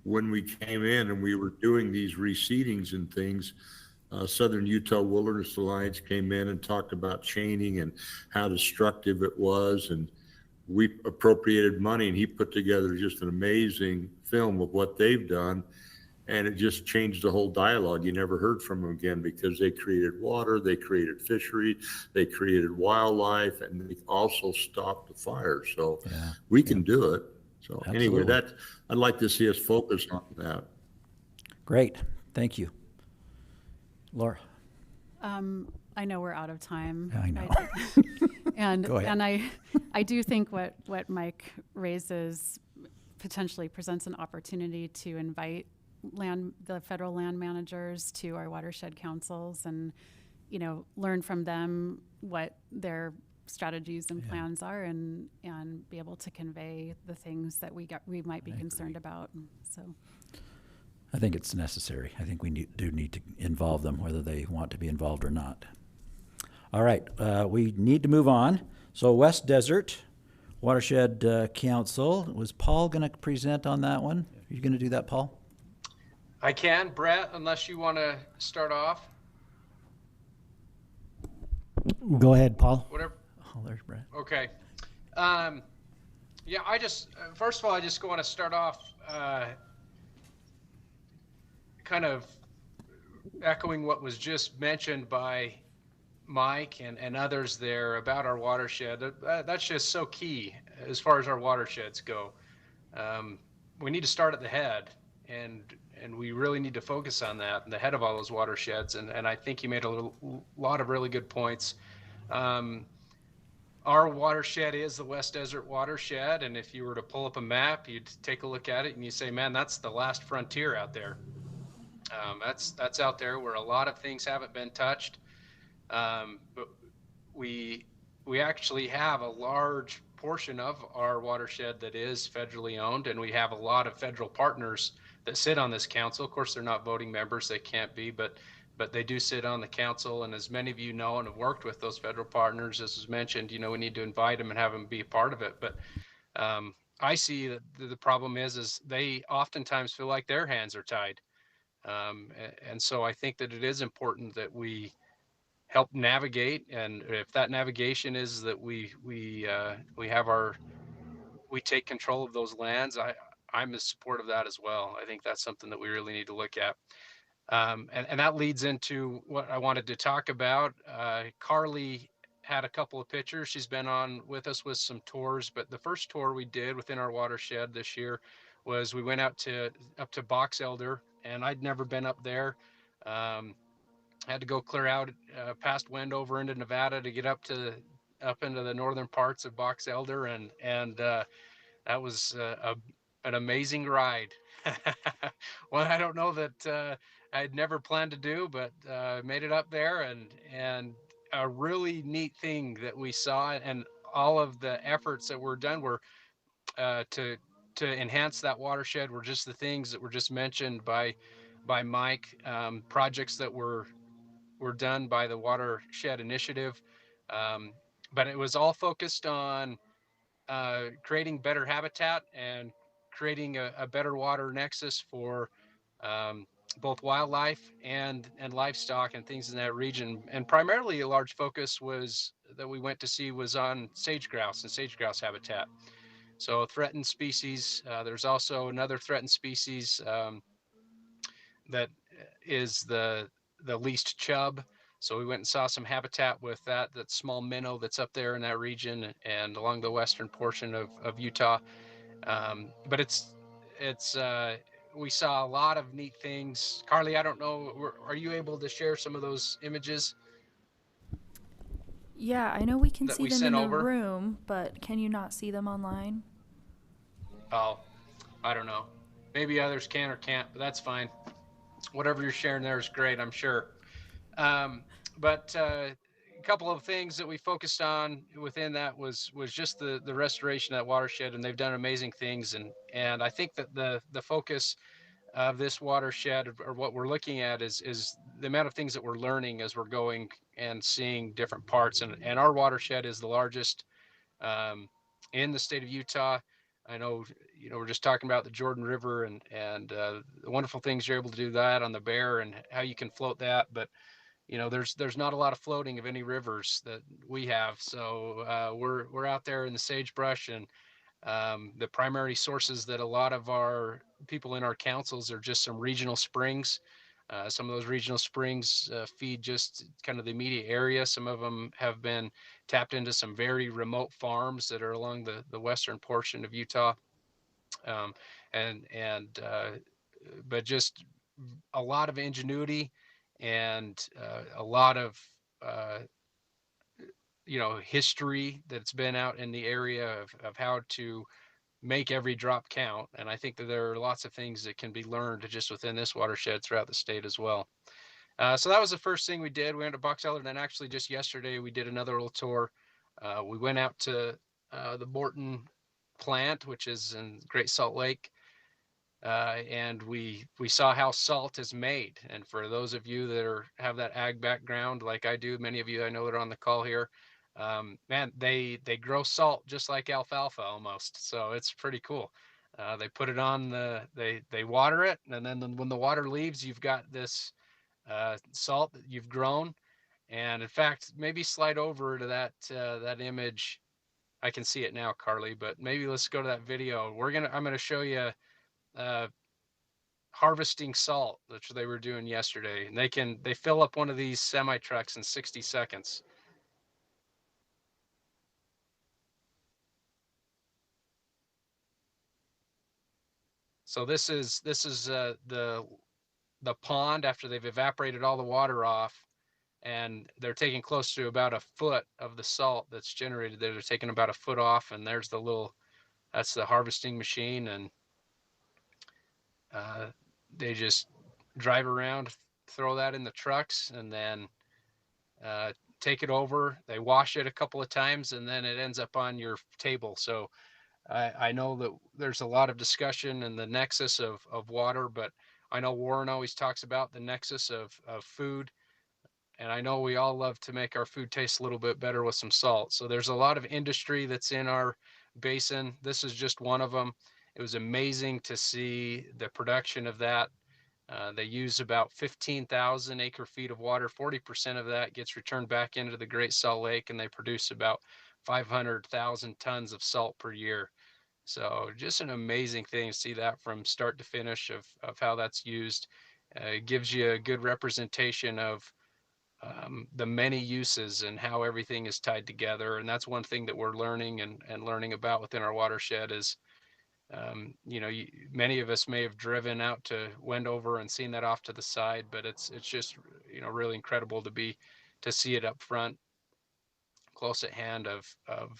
when we came in and we were doing these reseedings and things, Southern Utah Wilderness Alliance came in and talked about chaining and how destructive it was, and we appropriated money, and he put together just an amazing film of what they've done, and it just changed the whole dialogue. You never heard from them again, because they created water, they created fishery, they created wildlife, and they also stopped the fire. So we can do it. So Absolutely. anyway, I'd like to see us focus on that. Great. Thank you. Laura. I know we're out of time. I know. And Go ahead. and I do think what Mike raises potentially presents an opportunity to invite the federal land managers to our watershed councils and, learn from them what their strategies and plans are and be able to convey the things that we might be concerned about. So I think it's necessary. I think we do need to involve them, whether they want to be involved or not. All right, we need to move on. So West Desert Watershed Council, was Paul going to present on that one? Are you going to do that, Paul? I can, Brett, unless you want to start off. Go ahead, Paul. Whatever. Oh, there's Brett. Okay. Yeah, first of all, I just want to start off kind of echoing what was just mentioned by Mike and others there about our watershed. That's just so key as far as our watersheds go. We need to start at the head, and we really need to focus on that, the head of all those watersheds. And I think you made a lot of really good points. Our watershed is the West Desert watershed, and if you were to pull up a map, you'd take a look at it and you say, man, that's the last frontier out there. That's out there where a lot of things haven't been touched. But we actually have a large portion of our watershed that is federally owned, and we have a lot of federal partners that sit on this council. Of course, they're not voting members, they can't be, but they do sit on the council. And as many of you know and have worked with those federal partners, as was mentioned, we need to invite them and have them be a part of it. But I see that the problem is they oftentimes feel like their hands are tied. And so I think that it is important that we help navigate, and if that navigation is that we take control of those lands, I'm in support of that as well. I think that's something that we really need to look at. And that leads into what I wanted to talk about. Carly had a couple of pictures. She's been on with us with some tours, but the first tour we did within our watershed this year was we went up to Box Elder, and I'd never been up there. Had to go clear out past Wendover into Nevada to get up into the northern parts of Box Elder, and that was an amazing ride. Well, I don't know that I'd never planned to do, but made it up there, and a really neat thing that we saw, and all of the efforts that were done were to enhance that watershed were just the things that were just mentioned by Mike, projects that were done by the Watershed Initiative. But it was all focused on creating better habitat and creating a better water nexus for both wildlife and livestock and things in that region. And primarily a large focus that we went to see was on sage grouse and sage grouse habitat. So threatened species. There's also another threatened species that is the least chub. So we went and saw some habitat with that small minnow that's up there in that region and along the western portion of Utah. But we saw a lot of neat things. Carly, I don't know, are you able to share some of those images? Yeah, I know we can that see we them in sent the over? room, but can you not see them online? Oh, I don't know. Maybe others can or can't, but that's fine. Whatever you're sharing there is great, I'm sure. But a couple of things that we focused on within that was just the restoration of that watershed, and they've done amazing things. And I think that the focus of this watershed, or what we're looking at, is the amount of things that we're learning as we're going and seeing different parts. And our watershed is the largest in the state of Utah. I know, we're just talking about the Jordan River and the wonderful things you're able to do that on the Bear and how you can float that. But, there's not a lot of floating of any rivers that we have. So we're out there in the sagebrush, and the primary sources that a lot of our people in our councils are just some regional springs. Some of those regional springs feed just kind of the immediate area. Some of them have been tapped into some very remote farms that are along the western portion of Utah. But just a lot of ingenuity and a lot of history that's been out in the area of how to make every drop count. And I think that there are lots of things that can be learned just within this watershed throughout the state as well. So that was the first thing we did. We went to Box Elder, and then actually just yesterday we did another little tour. We went out to the Morton plant, which is in Great Salt Lake, and we saw how salt is made. And for those of you that have that ag background like I do, many of you I know that are on the call here, man, they grow salt just like alfalfa almost. So it's pretty cool. They put it on they water it, and then when the water leaves, you've got this salt that you've grown. And in fact, maybe slide over to that image. I can see it now, Carly, but maybe let's go to that video. I'm gonna show you harvesting salt, which they were doing yesterday. And they fill up one of these semi trucks in 60 seconds. So this is the pond after they've evaporated all the water off, and they're taking close to about a foot of the salt that's generated there. They're taking about a foot off, and there's that's the harvesting machine, and they just drive around, throw that in the trucks, and then take it over. They wash it a couple of times, and then it ends up on your table. So I know that there's a lot of discussion in the nexus of water, but I know Warren always talks about the nexus of food. And I know we all love to make our food taste a little bit better with some salt. So there's a lot of industry that's in our basin. This is just one of them. It was amazing to see the production of that. They use about 15,000 acre feet of water. 40% of that gets returned back into the Great Salt Lake, and they produce about 500,000 tons of salt per year. So just an amazing thing to see that from start to finish of how that's used. It gives you a good representation of the many uses and how everything is tied together. And that's one thing that we're learning and learning about within our watershed is, many of us may have driven out to Wendover and seen that off to the side, but it's just, really incredible to see it up front, close at hand of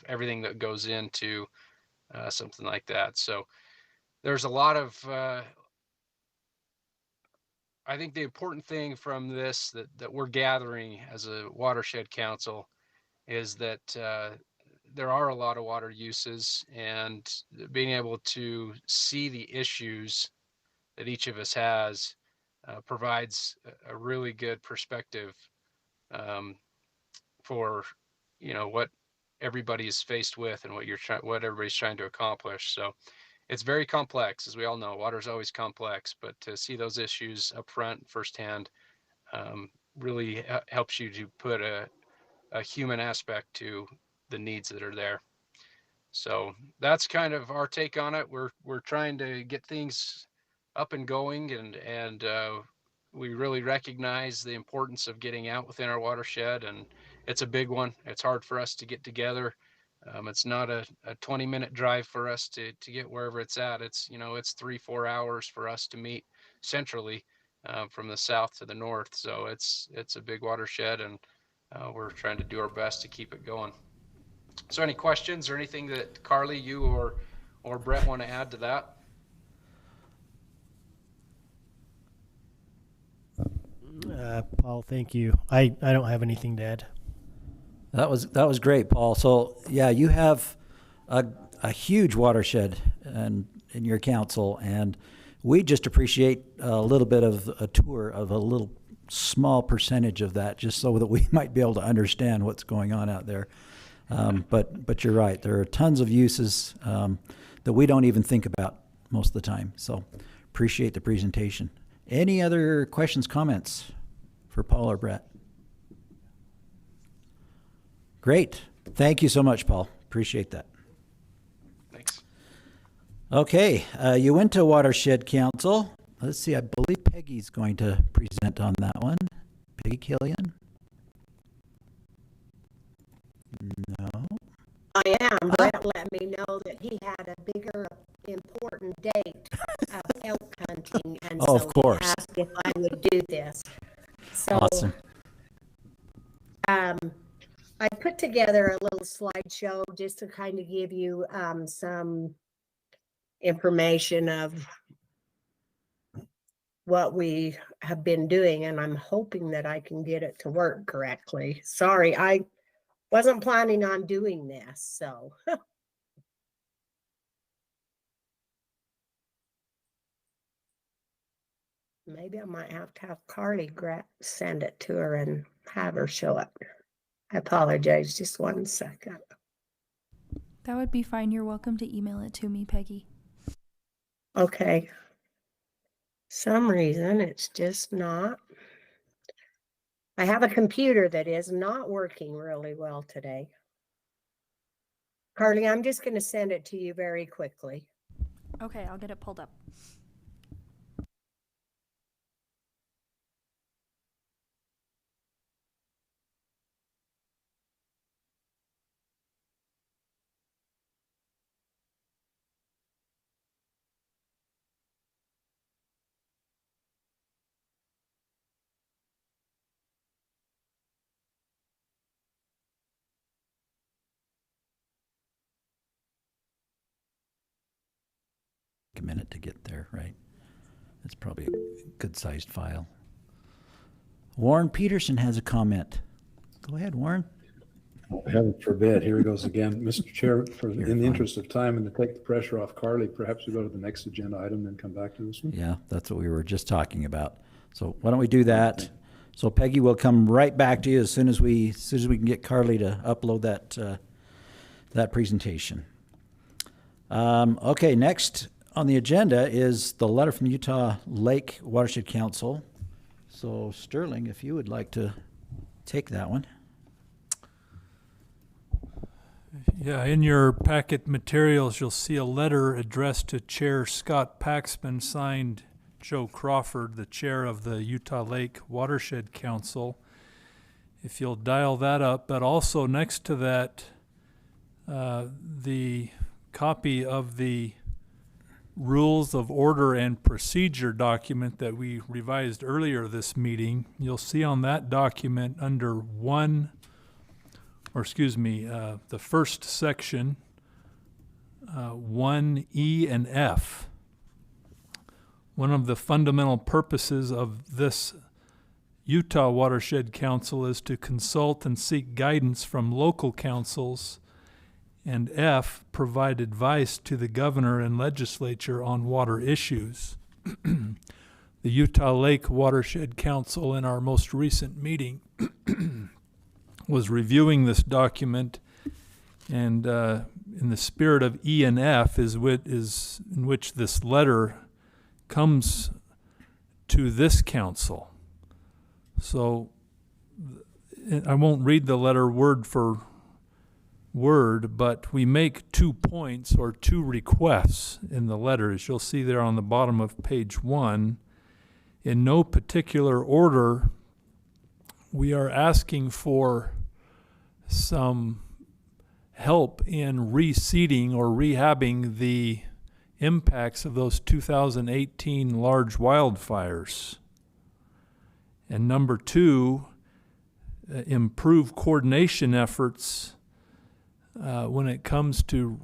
everything that goes into something like that. So there's a lot of, I think the important thing from this that we're gathering as a watershed council is that there are a lot of water uses, and being able to see the issues that each of us has provides a really good perspective for what everybody is faced with and what everybody's trying to accomplish. So it's very complex, as we all know. Water is always complex, but to see those issues up front, firsthand, really helps you to put a human aspect to the needs that are there. So that's kind of our take on it. We're trying to get things up and going, and we really recognize the importance of getting out within our watershed, and it's a big one. It's hard for us to get together. It's not a 20-minute drive for us to get wherever it's at. It's 3-4 hours for us to meet centrally from the south to the north. So it's a big watershed, and we're trying to do our best to keep it going. So any questions or anything that Carly, you or Brett want to add to that? Paul, thank you. I don't have anything to add. That was great, Paul. So yeah, you have a huge watershed in your council, and we just appreciate a little bit of a tour of a little small percentage of that, just so that we might be able to understand what's going on out there. But you're right, there are tons of uses that we don't even think about most of the time. So appreciate the presentation. Any other questions, comments for Paul or Brett? Great. Thank you so much, Paul. Appreciate that. Thanks. Okay, Uintah Watershed Council. Let's see, I believe Peggy's going to present on that one. Peggy Killian? No. I am. Brett let me know that he had a bigger, important date of elk hunting, and Oh, so of course. he asked if I would do this. So, Awesome. I put together a little slideshow just to kind of give you some information of what we have been doing, and I'm hoping that I can get it to work correctly. Sorry, I wasn't planning on doing this, so. Maybe I might have to have Carly send it to her and have her show it. I apologize, just 1 second. That would be fine. You're welcome to email it to me, Peggy. Okay. Some reason it's just not. I have a computer that is not working really well today. Carly, I'm just going to send it to you very quickly. Okay, I'll get it pulled up. A minute to get there, right? That's probably a good-sized file. Warren Peterson has a comment. Go ahead, Warren. Heaven forbid, here he goes again. Mr. Chair, in the interest of time and to take the pressure off Carly, perhaps we go to the next agenda item and come back to this one? Yeah, that's what we were just talking about. So why don't we do that? So Peggy will come right back to you as soon as we can get Carly to upload that presentation. Okay, next on the agenda is the letter from the Utah Lake Watershed Council. So Sterling, if you would like to take that one. Yeah, in your packet materials, you'll see a letter addressed to Chair Scott Paxman, signed Joe Crawford, the chair of the Utah Lake Watershed Council. If you'll dial that up, but also next to that, the copy of the Rules of Order and Procedure document that we revised earlier this meeting. You'll see on that document under the first section, 1E and F. One of the fundamental purposes of this Utah Watershed Council is to consult and seek guidance from local councils, and F, provide advice to the governor and legislature on water issues. The Utah Lake Watershed Council, in our most recent meeting, was reviewing this document, and in the spirit of E and F is in which this letter comes to this council. So I won't read the letter word for word, but we make 2 points or 2 requests in the letter, as you'll see there on the bottom of page 1. In no particular order, we are asking for some help in reseeding or rehabbing the impacts of those 2018 large wildfires. And number 2, improve coordination efforts when it comes to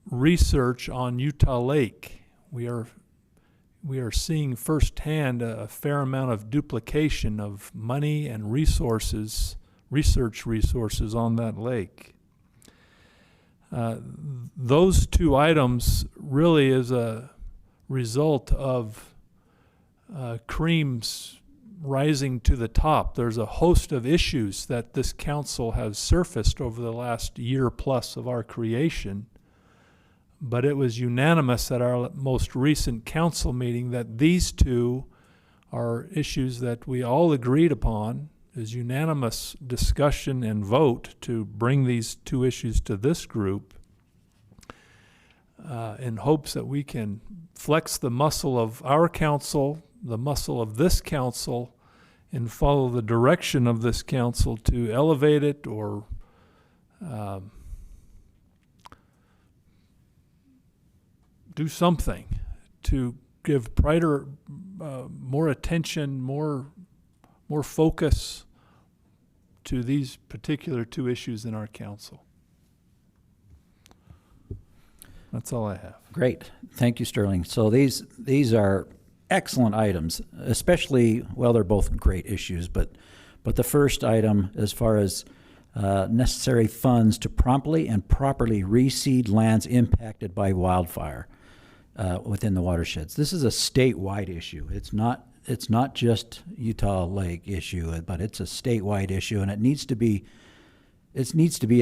research on Utah Lake. We are seeing firsthand a fair amount of duplication of money and resources, research resources on that lake. Those 2 items really is a result of creams rising to the top. There's a host of issues that this council has surfaced over the last year plus of our creation, but it was unanimous at our most recent council meeting that these 2 are issues that we all agreed upon. Is unanimous discussion and vote to bring these 2 issues to this group in hopes that we can flex the muscle of our council, the muscle of this council, and follow the direction of this council to elevate it or do something to give more attention, more more focus to these particular two issues in our council. That's all I have. Great. Thank you, Sterling. So these are excellent items, especially, well, they're both great issues, but the first item, as far as necessary funds to promptly and properly reseed lands impacted by wildfire within the watersheds. This is a statewide issue. It's not just Utah Lake issue, but it's a statewide issue, and it needs to be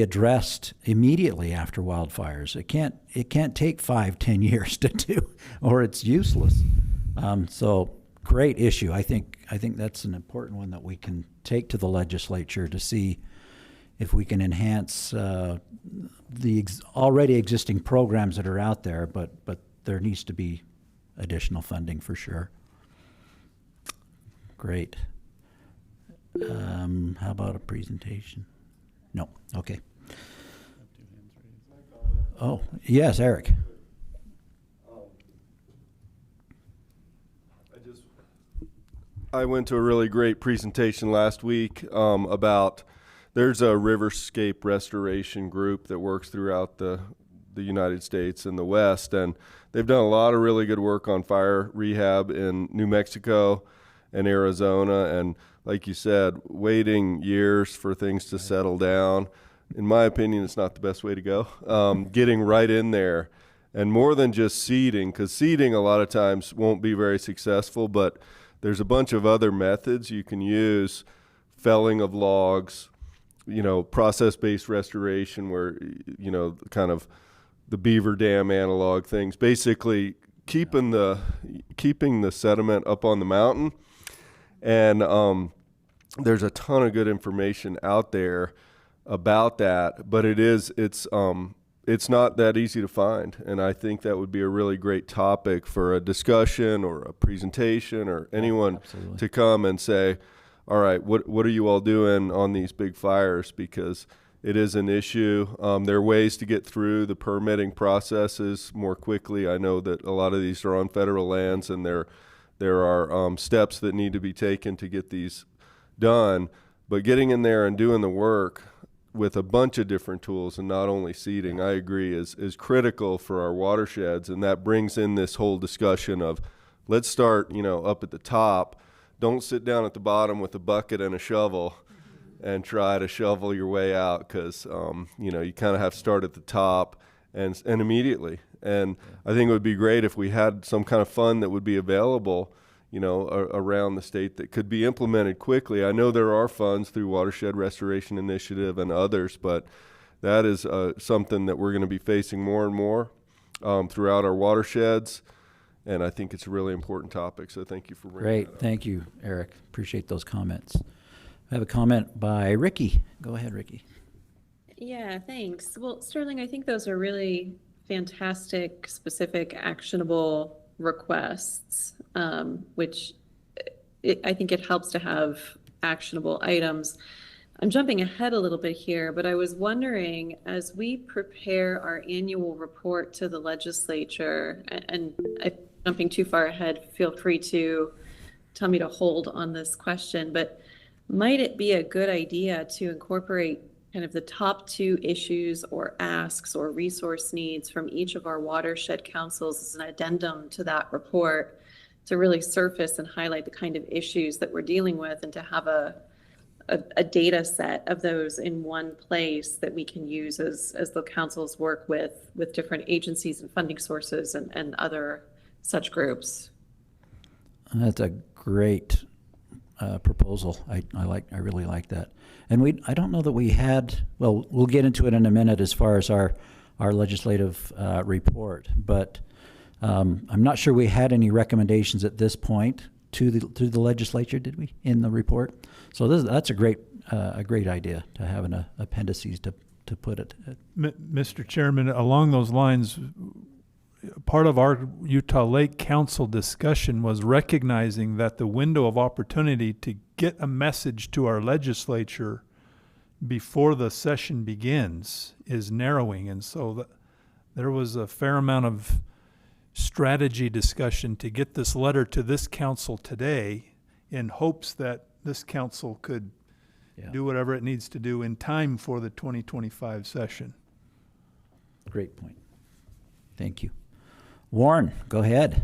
addressed immediately after wildfires. It can't take 5-10 years to do, or it's useless. So great issue. I think that's an important one that we can take to the legislature to see if we can enhance the already existing programs that are out there, but there needs to be additional funding for sure. Great. How about a presentation? No. Okay. Oh, yes, Eric. I went to a really great presentation last week about, there's a riverscape restoration group that works throughout the United States and the West, and they've done a lot of really good work on fire rehab in New Mexico and Arizona, and like you said, waiting years for things to settle down, in my opinion, it's not the best way to go. Getting right in there, and more than just seeding, because seeding a lot of times won't be very successful, but there's a bunch of other methods you can use, felling of logs, process-based restoration where, kind of the beaver dam analog things, basically keeping the sediment up on the mountain. And there's a ton of good information out there about that, but it's not that easy to find. And I think that would be a really great topic for a discussion or a presentation or anyone to come and say, all right, what are you all doing on these big fires? Because it is an issue. There are ways to get through the permitting processes more quickly. I know that a lot of these are on federal lands, and there are steps that need to be taken to get these done. But getting in there and doing the work with a bunch of different tools and not only seeding, I agree, is critical for our watersheds. And that brings in this whole discussion of, let's start, up at the top. Don't sit down at the bottom with a bucket and a shovel and try to shovel your way out, because you kind of have to start at the top and immediately. And I think it would be great if we had some kind of fund that would be available, around the state that could be implemented quickly. I know there are funds through Watershed Restoration Initiative and others, but that is something that we're going to be facing more and more throughout our watersheds. And I think it's a really important topic. So thank you for bringing that up. Thank you, Eric. Appreciate those comments. I have a comment by Ricky. Go ahead, Ricky. Yeah, thanks. Well, Sterling, I think those are really fantastic, specific, actionable requests, which I think it helps to have actionable items. I'm jumping ahead a little bit here, but I was wondering, as we prepare our annual report to the legislature, and if I'm jumping too far ahead, feel free to tell me to hold on this question, but might it be a good idea to incorporate kind of the top 2 issues or asks or resource needs from each of our watershed councils as an addendum to that report, to really surface and highlight the kind of issues that we're dealing with, and to have a data set of those in one place that we can use as the councils work with different agencies and funding sources and other such groups. That's a great proposal. I really like that. And I don't know that we had, well, we'll get into it in a minute as far as our legislative report, but I'm not sure we had any recommendations at this point to the legislature, did we, in the report? So that's a great idea to have an appendices to put it. Mr. Chairman, along those lines, part of our Utah Lake Council discussion was recognizing that the window of opportunity to get a message to our legislature before the session begins is narrowing. And so there was a fair amount of strategy discussion to get this letter to this council today, in hopes that this council could Yeah. do whatever it needs to do in time for the 2025 session. Great point. Thank you. Warren, go ahead.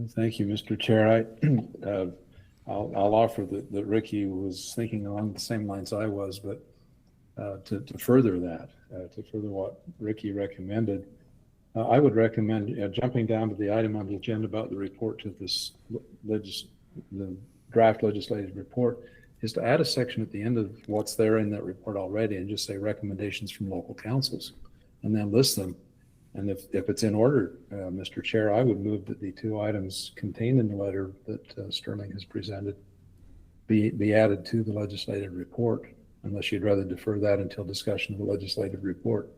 Thank you, Mr. Chair. I'll offer that Ricky was thinking along the same lines I was, but to further that, to further what Ricky recommended, I would recommend jumping down to the item on the agenda about the report to this the draft legislative report, is to add a section at the end of what's there in that report already and just say recommendations from local councils, and then list them. And if it's in order, Mr. Chair, I would move that the two items contained in the letter that Sterling has presented be added to the legislative report, unless you'd rather defer that until discussion of the legislative report.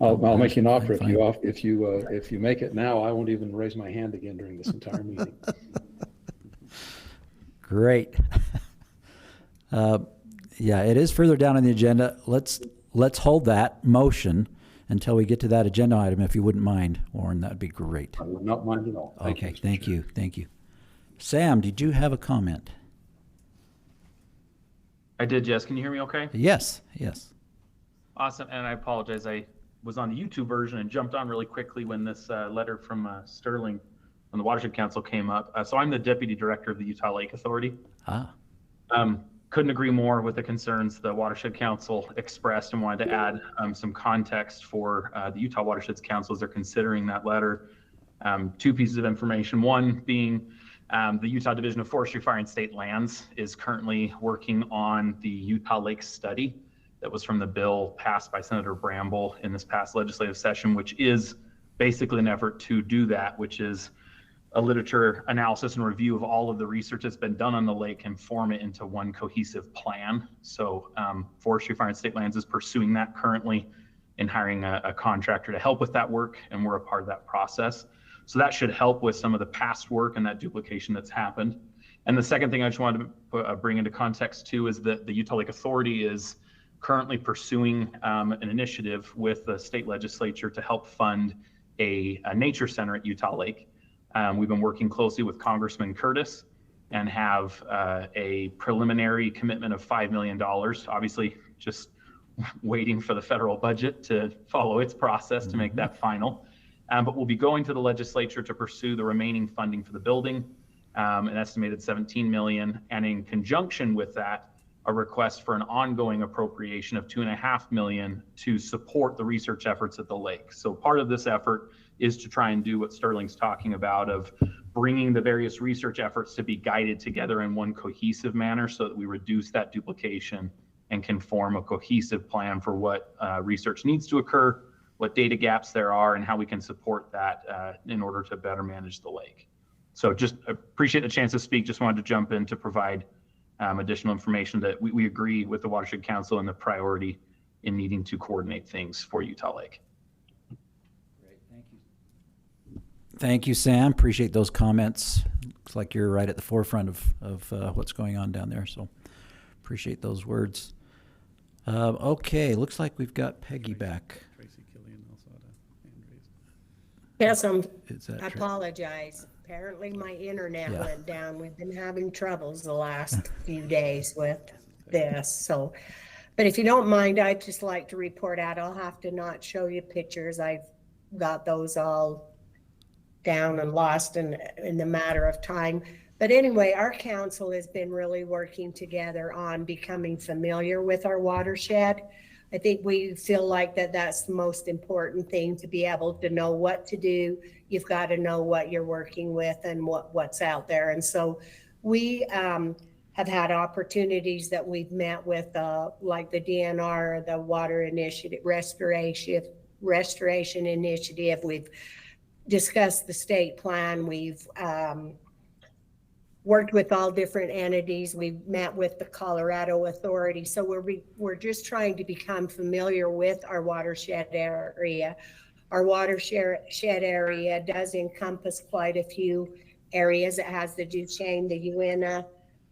I'll make you an offer. If you make it now, I won't even raise my hand again during this entire meeting. Great. Yeah, it is further down on the agenda. Let's hold that motion until we get to that agenda item, if you wouldn't mind, Warren. That'd be great. I would not mind at all. Okay, thank you. Thank you. Sam, did you have a comment? I did, Jess. Can you hear me okay? Yes, yes. Awesome. And I apologize. I was on the YouTube version and jumped on really quickly when this letter from Sterling from the Watershed Council came up. So I'm the Deputy Director of the Utah Lake Authority. Couldn't agree more with the concerns the Watershed Council expressed, and wanted to add some context for the Utah Watersheds Council as they're considering that letter. Two pieces of information. One being the Utah Division of Forestry, Fire, and State Lands is currently working on the Utah Lake Study that was from the bill passed by Senator Bramble in this past legislative session, which is basically an effort to do that, which is a literature analysis and review of all of the research that's been done on the lake and form it into one cohesive plan. So Forestry, Fire, and State Lands is pursuing that currently and hiring a contractor to help with that work, and we're a part of that process. So that should help with some of the past work and that duplication that's happened. And the second thing I just wanted to bring into context too is that the Utah Lake Authority is currently pursuing an initiative with the state legislature to help fund a nature center at Utah Lake. We've been working closely with Congressman Curtis and have a preliminary commitment of $5 million, obviously just waiting for the federal budget to follow its process to make that final. But we'll be going to the legislature to pursue the remaining funding for the building, an estimated $17 million, and in conjunction with that, a request for an ongoing appropriation of $2.5 million to support the research efforts at the lake. So part of this effort is to try and do what Sterling's talking about, of bringing the various research efforts to be guided together in one cohesive manner so that we reduce that duplication and can form a cohesive plan for what research needs to occur, what data gaps there are, and how we can support that in order to better manage the lake. So just appreciate the chance to speak. Just wanted to jump in to provide additional information that we agree with the Watershed Council and the priority in needing to coordinate things for Utah Lake. Great, thank you. Thank you, Sam. Appreciate those comments. Looks like you're right at the forefront of what's going on down there, so appreciate those words. Okay, looks like we've got Peggy back. Yes, I apologize. Apparently my internet went down. We've been having troubles the last few days with this. So, but if you don't mind, I'd just like to report out. I'll have to not show you pictures. I've got those all down and lost in the matter of time. But anyway, our council has been really working together on becoming familiar with our watershed. I think we feel like that's the most important thing, to be able to know what to do. You've got to know what you're working with and what's out there. And so we have had opportunities that we've met with, like the DNR, the Water Initiative, Restoration Initiative. We've discussed the state plan. We've worked with all different entities. We've met with the Colorado Authority. So we're just trying to become familiar with our watershed area. Our watershed area does encompass quite a few areas. It has the Duchesne, the Uintah,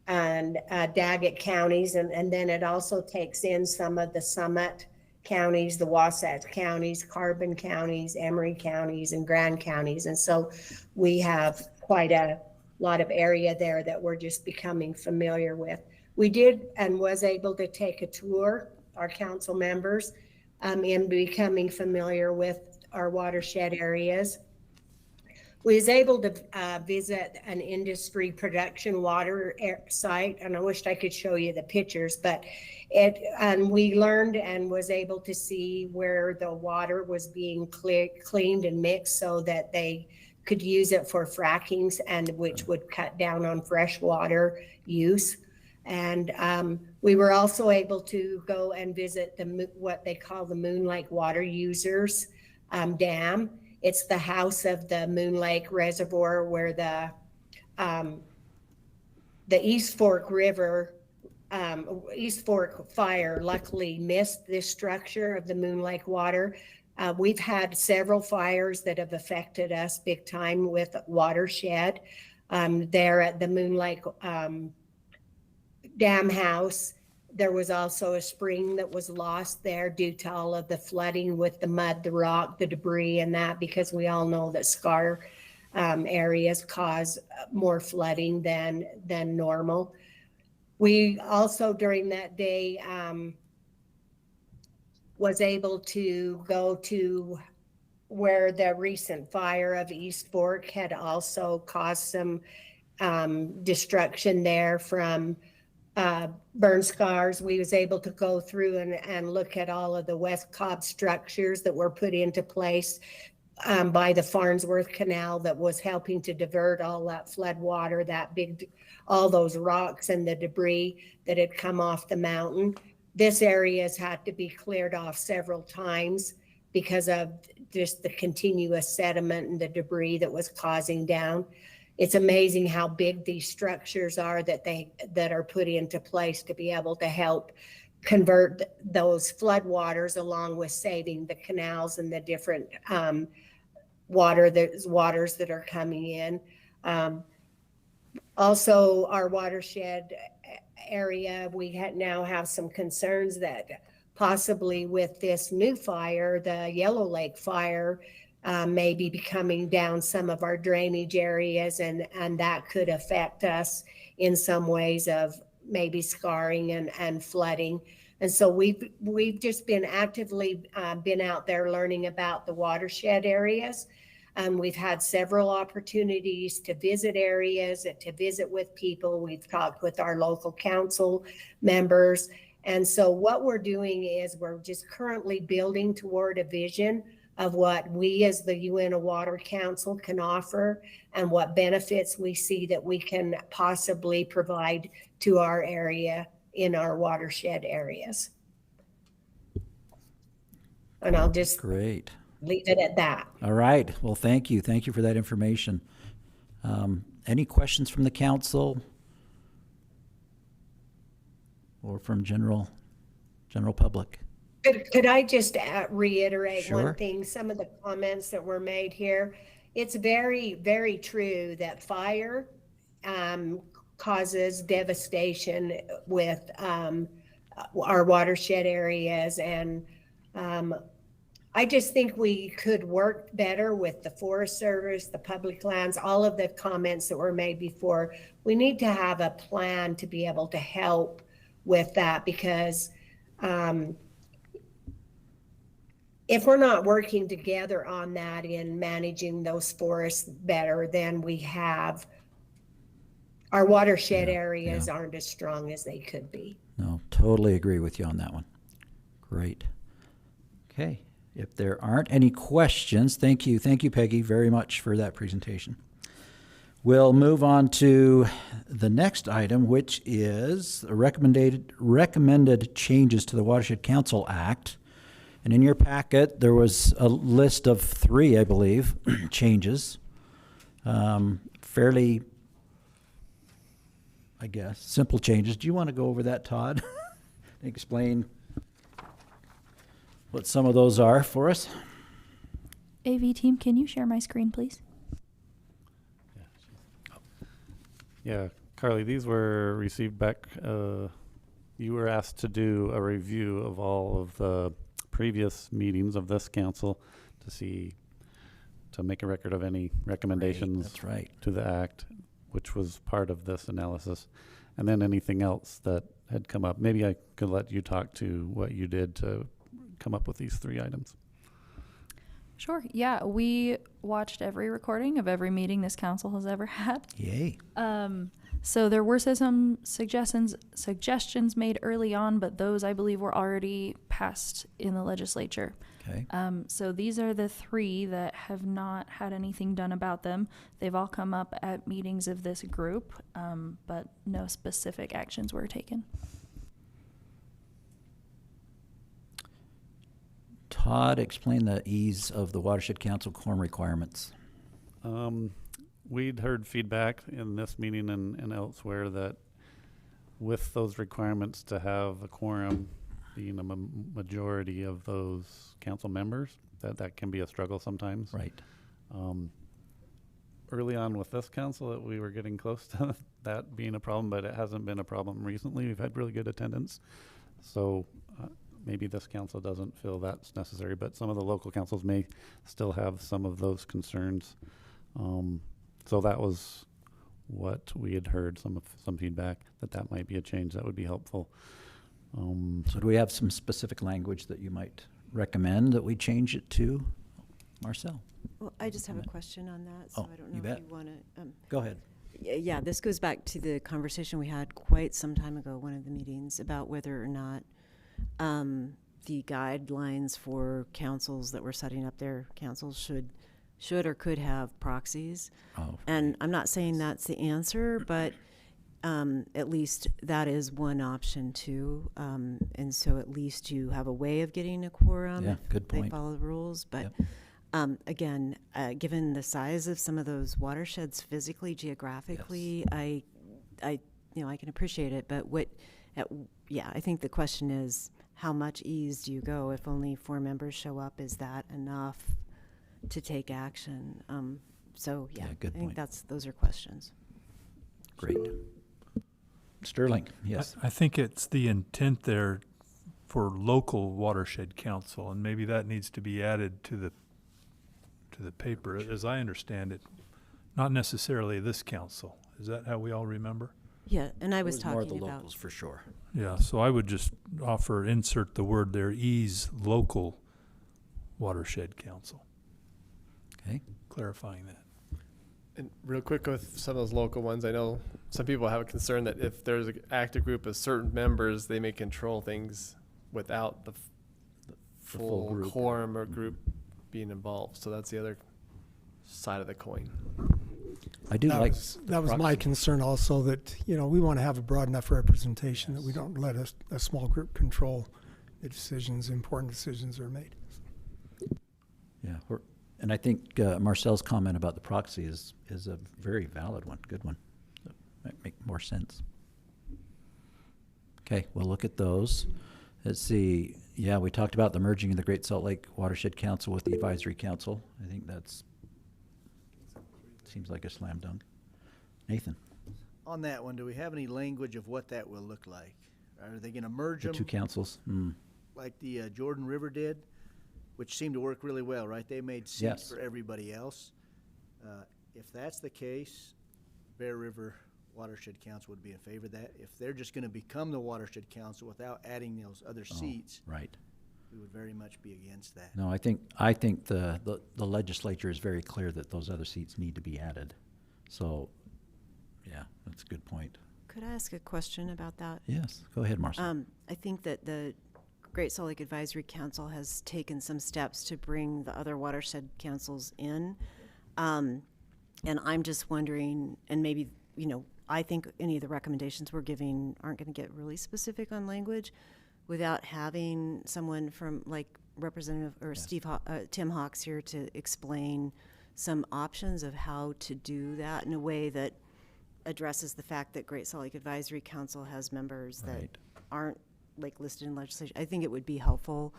and Daggett counties. And then it also takes in some of the Summit counties, the Wasatch counties, Carbon counties, Emery counties, and Grand counties. And so we have quite a lot of area there that we're just becoming familiar with. We did and was able to take a tour, our council members, in becoming familiar with our watershed areas. We was able to visit an industry production water site, and I wished I could show you the pictures, but and we learned and was able to see where the water was being cleaned and mixed so that they could use it for frackings, and which would cut down on fresh water use. And we were also able to go and visit what they call the Moon Lake Water Users Dam. It's the house of the Moon Lake Reservoir where the East Fork River, East Fork fire luckily missed this structure of the Moon Lake water. We've had several fires that have affected us big time with Watershed. There at the Moon Lake Dam house, there was also a spring that was lost there due to all of the flooding with the mud, the rock, the debris, and that, because we all know that scar areas cause more flooding than normal. We also during that day was able to go to where the recent fire of East Fork had also caused some destruction there from burn scars. We was able to go through and look at all of the West Cobb structures that were put into place by the Farnsworth Canal that was helping to divert all that flood water, all those rocks and the debris that had come off the mountain. This area has had to be cleared off several times because of just the continuous sediment and the debris that was causing down. It's amazing how big these structures are that are put into place to be able to help convert those flood waters, along with saving the canals and the different waters that are coming in. Also, our watershed area, we now have some concerns that possibly with this new fire, the Yellow Lake fire, may be coming down some of our drainage areas, and that could affect us in some ways of maybe scarring and flooding. And so we've just been actively been out there learning about the watershed areas. We've had several opportunities to visit areas, to visit with people. We've talked with our local council members. And so what we're doing is we're just currently building toward a vision of what we as the Uintah Water Council can offer and what benefits we see that we can possibly provide to our area in our watershed areas. And I'll just Great. leave it at that. All right. Well, thank you. Thank you for that information. Any questions from the council or from general public? Could I just reiterate Sure. one thing? Some of the comments that were made here. It's very, very true that fire causes devastation with our watershed areas. And I just think we could work better with the Forest Service, the public lands, all of the comments that were made before. We need to have a plan to be able to help with that, because if we're not working together on that in managing those forests better, then we have our watershed areas aren't as strong as they could be. No, totally agree with you on that one. Great. Okay. If there aren't any questions, thank you, Peggy, very much for that presentation. We'll move on to the next item, which is recommended changes to the Watershed Council Act. And in your packet, there was a list of 3, I believe, changes. Fairly, I guess, simple changes. Do you want to go over that, Todd? Explain what some of those are for us? AV team, can you share my screen, please? Yeah, Carly, these were received back. You were asked to do a review of all of the previous meetings of this council to make a record of any recommendations That's right. to the act. which was part of this analysis, and then anything else that had come up. Maybe I could let you talk to what you did to come up with these 3 items. Sure. Yeah, we watched every recording of every meeting this council has ever had. Yay. So there were some suggestions made early on, but those I believe were already passed in the legislature. Okay. So these are the 3 that have not had anything done about them. They've all come up at meetings of this group, but no specific actions were taken. Todd, explain the ease of the Watershed Council quorum requirements. We'd heard feedback in this meeting and elsewhere that with those requirements to have a quorum being a majority of those council members, that can be a struggle sometimes. Right. Early on with this council, that we were getting close to that being a problem, but it hasn't been a problem recently. We've had really good attendance. So maybe this council doesn't feel that's necessary, but some of the local councils may still have some of those concerns. So that was what we had heard, some feedback that might be a change that would be helpful. So do we have some specific language that you might recommend that we change it to, Marcelle? Well, I just have a question on that, so I don't know you bet. if you want to. Go ahead. Yeah, this goes back to the conversation we had quite some time ago, one of the meetings, about whether or not the guidelines for councils that were setting up their councils should or could have proxies. And I'm not saying that's the answer, but at least that is one option too. And so at least you have a way of getting a quorum Yeah, if good point. they follow the rules. But again, given the size of some of those watersheds physically, geographically, I can appreciate it. But I think the question is, how much ease do you go? If only 4 members show up, is that enough to take action? Good I think point. those are questions. Great. Sterling, yes. I think it's the intent there for local watershed council, and maybe that needs to be added to the paper, as I understand it. Not necessarily this council. Is that how we all remember? Yeah, and I was more talking the about locals for sure. Yeah, so I would just insert the word there, ease local watershed council. Okay. Clarifying that. And real quick with some of those local ones, I know some people have a concern that if there's an active group of certain members, they may control things without the full group. quorum or group being involved. So that's the other side of the coin. I do that like that was my concern also, that we want to have a broad enough representation that we don't let a small group control the decisions, important decisions are made. Yeah, and I think Marcelle's comment about the proxy is a very valid one, good one. That might make more sense. Okay, we'll look at those. Let's see. Yeah, we talked about the merging of the Great Salt Lake Watershed Council with the Advisory Council. I think that's seems like a slam dunk. Nathan. On that one, do we have any language of what that will look like? Are they going to merge The them? 2 councils. Like the Jordan River did, which seemed to work really well, right? They made seats Yes. for everybody else. If that's the case, Bear River Watershed Council would be in favor of that. If they're just going to become the Watershed Council without adding those other seats, right, we would very much be against that. No, I think the legislature is very clear that those other seats need to be added. So, yeah, that's a good point. Could I ask a question about that? Yes, go ahead, Marcelle. I think that the Great Salt Lake Advisory Council has taken some steps to bring the other watershed councils in. And I'm just wondering, and maybe, I think any of the recommendations we're giving aren't going to get really specific on language without having someone from like Representative or Tim Hawks here to explain some options of how to do that in a way that addresses the fact that Great Salt Lake Advisory Council has members that aren't like listed in legislation. I think it would be helpful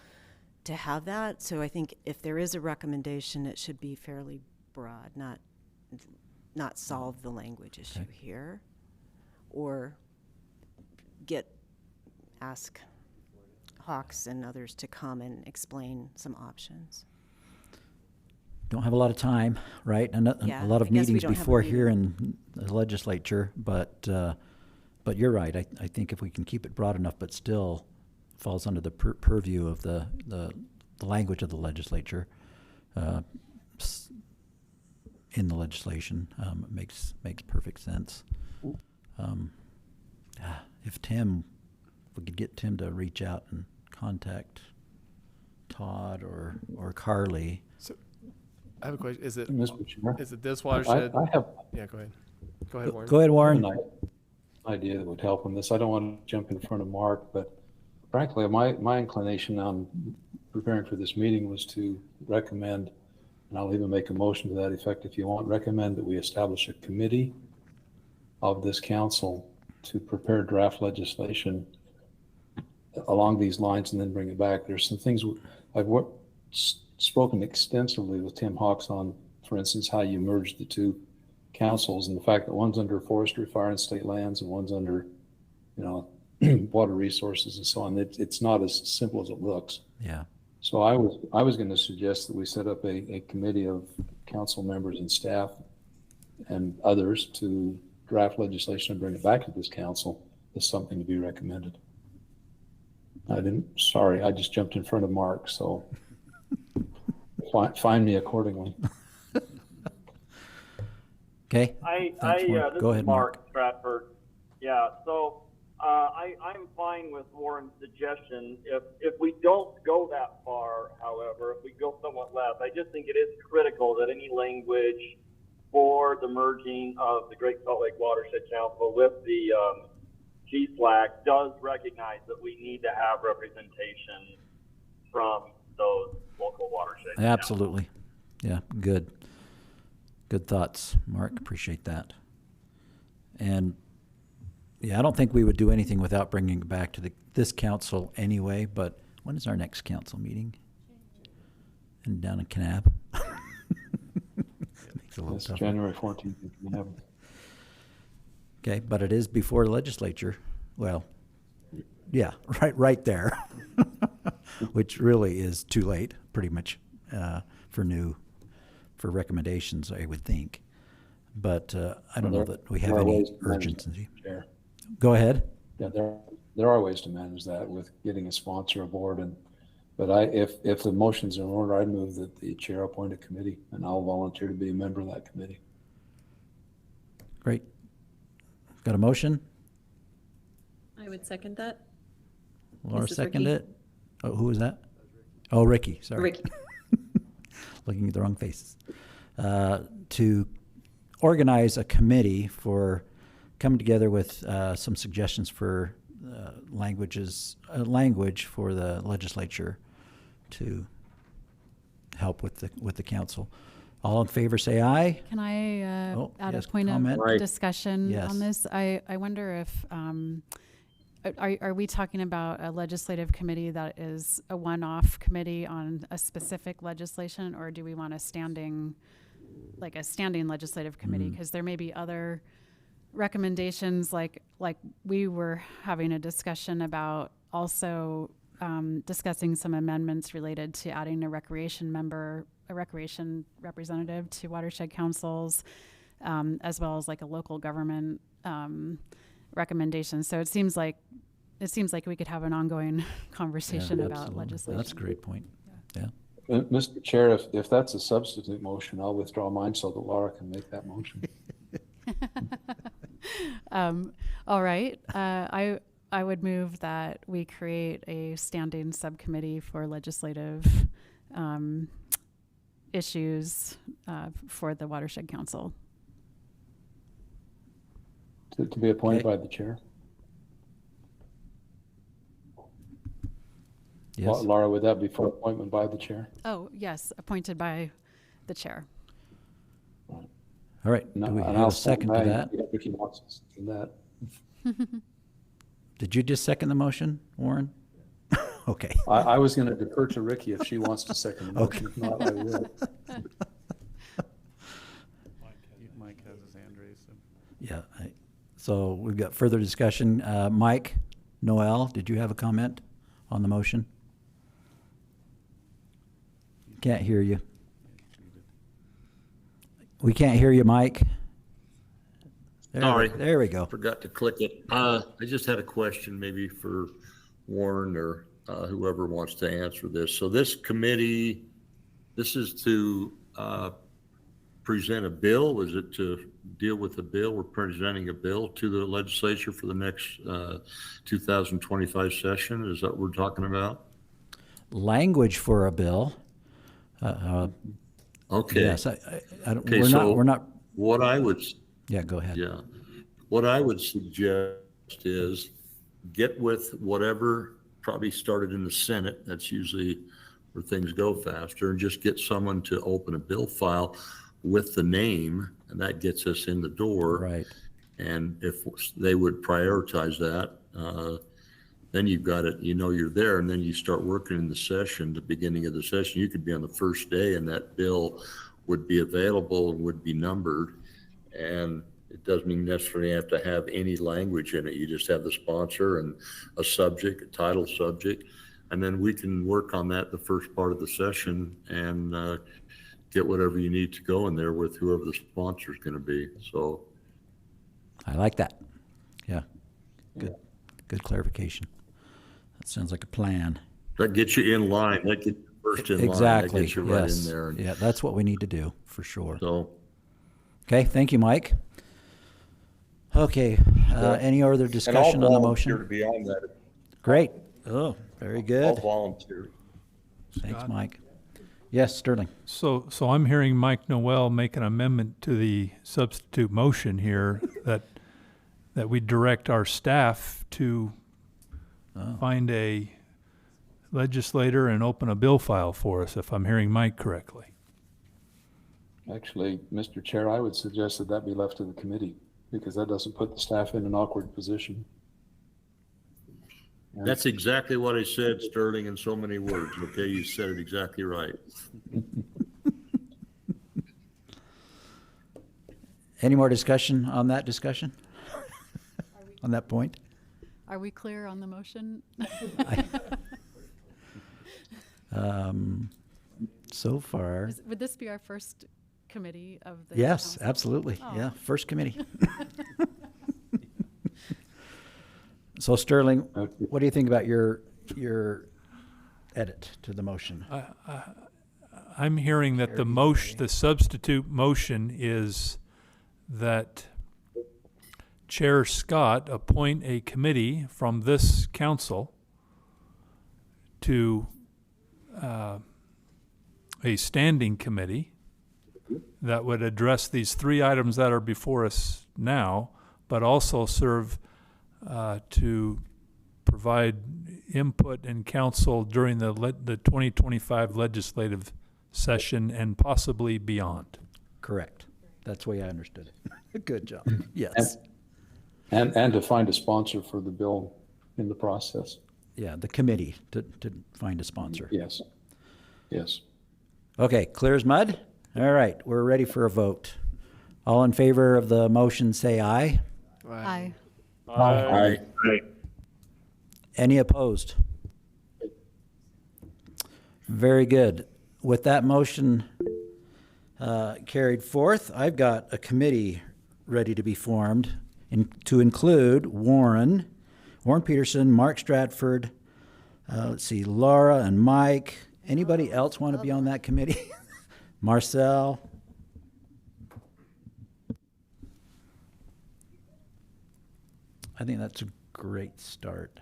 to have that. So I think if there is a recommendation, it should be fairly broad, not solve the language issue here, or ask Hawks and others to come and explain some options. don't have a lot of time, right? And Yeah, a lot of I guess we meetings don't have a before meeting. here in the legislature, but you're right. I think if we can keep it broad enough, but still falls under the purview of the language of the legislature in the legislation, it makes perfect sense. If we could get Tim to reach out and contact Todd or Carly. So I have a question. Is it Mr. Chair? is it this watershed? I have Yeah, go ahead. Go ahead, Warren. Go ahead, Warren. an idea that would help on this. I don't want to jump in front of Mark, but frankly, my inclination on preparing for this meeting was to recommend, and I'll even make a motion to that effect if you want, recommend that we establish a committee of this council to prepare draft legislation along these lines and then bring it back. There's some things I've spoken extensively with Tim Hawks on, for instance, how you merge the two councils and the fact that one's under forestry, fire and state lands and one's under, water resources and so on. It's not as simple as it looks. Yeah. So I was going to suggest that we set up a committee of council members and staff and others to draft legislation and bring it back to this council as something to be recommended. I just jumped in front of Mark, so find me accordingly. Okay. This Go is ahead, Mark Stratford. Yeah, so I'm fine with Warren's suggestion. If we don't go that far, however, if we go somewhat less, I just think it is critical that any language for the merging of the Great Salt Lake Watershed Council with the GSLAC does recognize that we need to have representation from those local watersheds. Absolutely. Yeah, good. Good thoughts, Mark. Appreciate that. And yeah, I don't think we would do anything without bringing it back to this council anyway, but when is our next council meeting? And down in Kanab? Makes it a little It's tougher. January 14th. Okay, but it is before the legislature. Well, yeah, right there, which really is too late, pretty much, for recommendations, I would think. But I don't know that we have any urgency. Go ahead. Yeah, there are ways to manage that with getting a sponsor aboard, but if the motions are in order, I'd move that the chair appoint a committee, and I'll volunteer to be a member of that committee. Great. Got a motion? I would second that. Laura This is seconded Ricky. it. Oh, who was that? Oh, Ricky. Sorry. Ricky. Looking at the wrong faces. To organize a committee for coming together with some suggestions for language for the legislature to help with the council. All in favor, say aye. Can I add yes, a point comment? of discussion Yes. on this? I wonder if, are we talking about a legislative committee that is a one-off committee on a specific legislation, or do we want a standing legislative committee? Because there may be other recommendations, like we were having a discussion about also discussing some amendments related to adding a recreation representative to watershed councils, as well as like a local government recommendation. So it seems like we could have an ongoing conversation about Absolutely. legislation. That's a great point. Yeah. Mr. Chair, if that's a substitute motion, I'll withdraw mine so that Laura can make that motion. All right. I would move that we create a standing subcommittee for legislative issues for the Watershed Council. To be appointed by the chair. Yes. Laura, would that be for appointment by the chair? Oh, yes, appointed by the chair. All right. No, Do we and have I'll a second to that? Yeah, Ricky wants to second that. Did you just second the motion, Warren? Okay. I was going to defer to Ricky if she wants to second the motion. Okay. If not, I will. Mike has his hand raised. So. Yeah. So we've got further discussion. Mike, Noel, did you have a comment on the motion? Can't hear you. We can't hear you, Mike. Sorry. There we go. Forgot to click it. I just had a question maybe for Warren or whoever wants to answer this. So this committee, this is to present a bill? Is it to deal with a bill? We're presenting a bill to the legislature for the next 2025 session. Is that what we're talking about? Language for a bill. Okay. Yes, I don't, Okay, we're not. What I would. Yeah, go ahead. Yeah. What I would suggest is get with whatever probably started in the Senate. That's usually where things go faster, and just get someone to open a bill file with the name, and that gets us in the door. Right. And if they would prioritize that, then you've got it, you know, you're there, and then you start working in the session, the beginning of the session. You could be on the first day and that bill would be available and would be numbered. And it doesn't even necessarily have to have any language in it. You just have the sponsor and a subject, a title subject, and then we can work on that the first part of the session and get whatever you need to go in there with whoever the sponsor is going to be. So I like that. Yeah. Good clarification. That sounds like a plan. that gets you in line. That gets you first in line. Exactly. That gets you right Yes. in there. Yeah, that's what we need to do for sure. So. Okay, thank you, Mike. Okay, any other discussion on the motion? And I'll volunteer to be on that. Great. Oh, very good. I'll volunteer. Thanks, Mike. Yes, Sterling. So I'm hearing Mike Noel make an amendment to the substitute motion here that we direct our staff to find a legislator and open a bill file for us, if I'm hearing Mike correctly. Actually, Mr. Chair, I would suggest that that be left to the committee, because that doesn't put the staff in an awkward position. That's exactly what I said, Sterling, in so many words. Okay, you said it exactly right. Any more discussion on that discussion? On that point? Are we clear on the motion? So far. Would this be our first committee of the Yes, council? absolutely. Oh. Yeah, first committee. So Sterling, what do you think about your edit to the motion? I'm hearing that the substitute motion is that Chair Scott appoint a committee from this council to a standing committee that would address these three items that are before us now, but also serve to provide input and counsel during the 2025 legislative session and possibly beyond. Correct. That's the way I understood it. Good job. Yes. And to find a sponsor for the bill in the process. Yeah, the committee to find a sponsor. Yes. Yes. Okay, clear as mud? All right, we're ready for a vote. All in favor of the motion, say aye. Aye. Aye. Any opposed? Very good. With that motion carried forth, I've got a committee ready to be formed to include Warren Peterson, Mark Stratford, let's see, Laura and Mike. Anybody else want to be on that committee? Marcelle? I think that's a great start.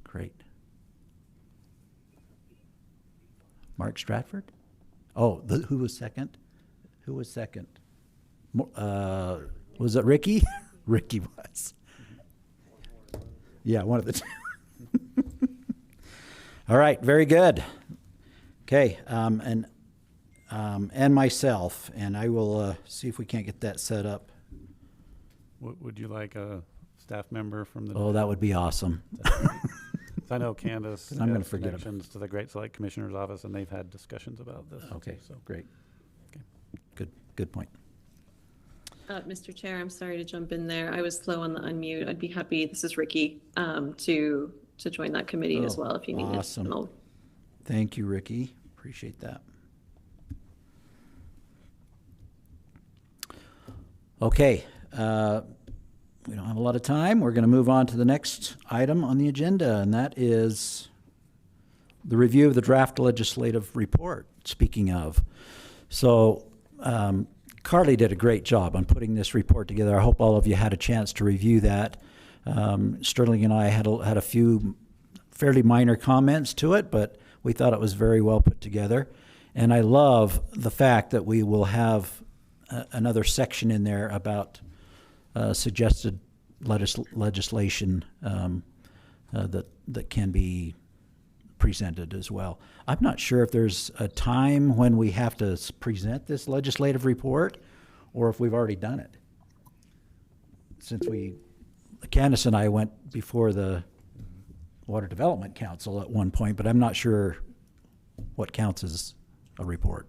Great. Mark Stratford? Oh, who was second? Who was second? Was it Ricky? Ricky was. Yeah, one of the two. All right, very good. Okay, and myself, and I will see if we can't get that set up. Would you like a staff member from the? Oh, that would be awesome. I know Candace I'm going has to forget connections to the Great Salt Lake Commissioner's Office, and they've had discussions about this. Okay, so great. Okay. Good point. Mr. Chair, I'm sorry to jump in there. I was slow on the unmute. I'd be happy, this is Ricky, to join that committee as well if you need it. Awesome. Thank you, Ricky. Appreciate that. Okay, we don't have a lot of time. We're going to move on to the next item on the agenda, and that is the review of the draft legislative report, speaking of. So Carly did a great job on putting this report together. I hope all of you had a chance to review that. Sterling and I had a few fairly minor comments to it, but we thought it was very well put together. And I love the fact that we will have another section in there about suggested legislation that can be presented as well. I'm not sure if there's a time when we have to present this legislative report or if we've already done it. Since Candace and I went before the Water Development Council at one point, but I'm not sure what counts as a report.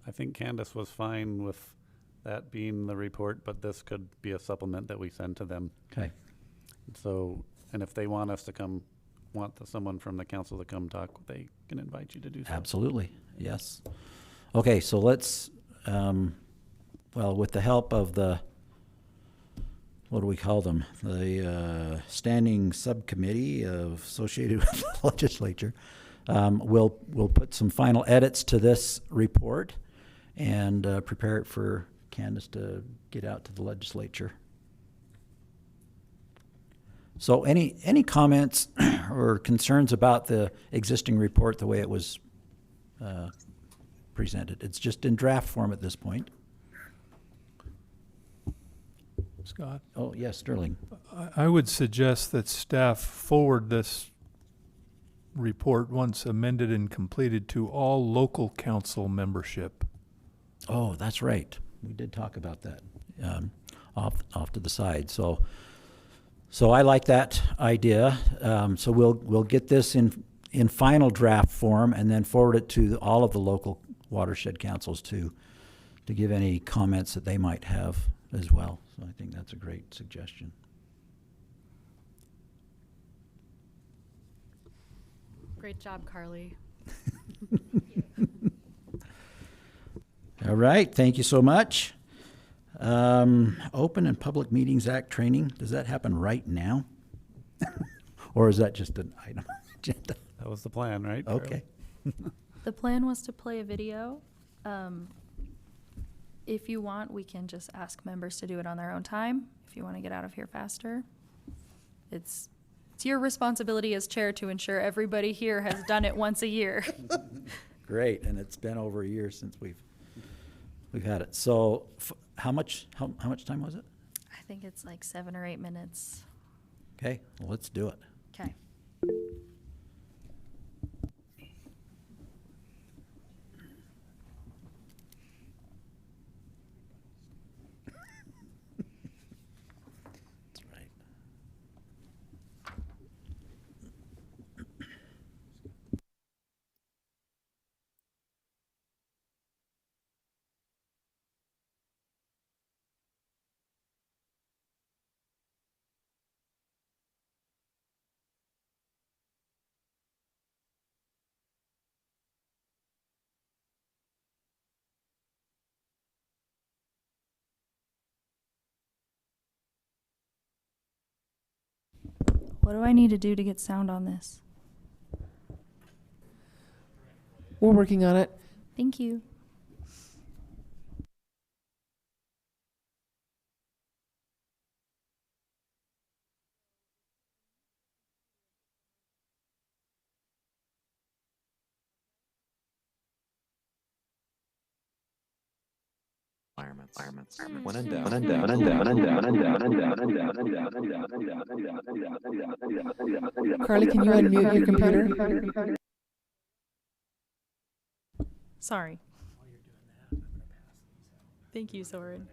I think Candace was fine with that being the report, but this could be a supplement that we send to them. Okay. So, and if they want us to come, someone from the council to come talk, they can invite you to do so. Absolutely, yes. Okay, so let's, well, with the help of the, what do we call them? The standing subcommittee associated with the legislature, we'll put some final edits to this report and prepare it for Candace to get out to the legislature. So any comments or concerns about the existing report the way it was presented? It's just in draft form at this point. Scott? Oh, yes, Sterling. I would suggest that staff forward this report once amended and completed to all local council membership. Oh, that's right. We did talk about that off to the side. So I like that idea. So we'll get this in final draft form and then forward it to all of the local watershed councils to give any comments that they might have as well. So I think that's a great suggestion. Great job, Carly. All right, thank you so much. Open and Public Meetings Act training, does that happen right now? Or is that just an item on the agenda? That was the plan, right? Okay. The plan was to play a video. If you want, we can just ask members to do it on their own time. If you want to get out of here faster, it's your responsibility as chair to ensure everybody here has done it once a year. Great, and it's been over a year since we've had it. So how much time was it? I think it's like 7 or 8 minutes. Okay, well, let's do it. Okay. That's right. What do I need to do to get sound on this? We're working on it. Thank you. When in doubt. Carly, can you unmute your computer? Sorry. Thank you, Soren.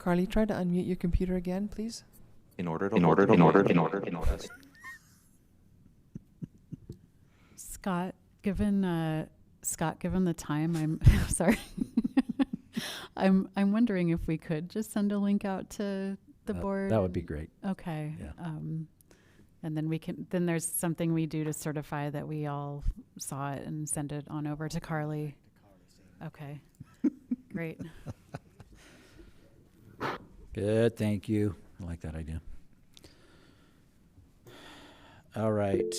Carly, try to unmute your computer again, please. Scott, given the time, I'm sorry. I'm wondering if we could just send a link out to the board. That would be great. Okay. Yeah. And then then there's something we do to certify that we all saw it and send it on over to Carly. Okay. Great. Good, thank you. I like that idea. All right.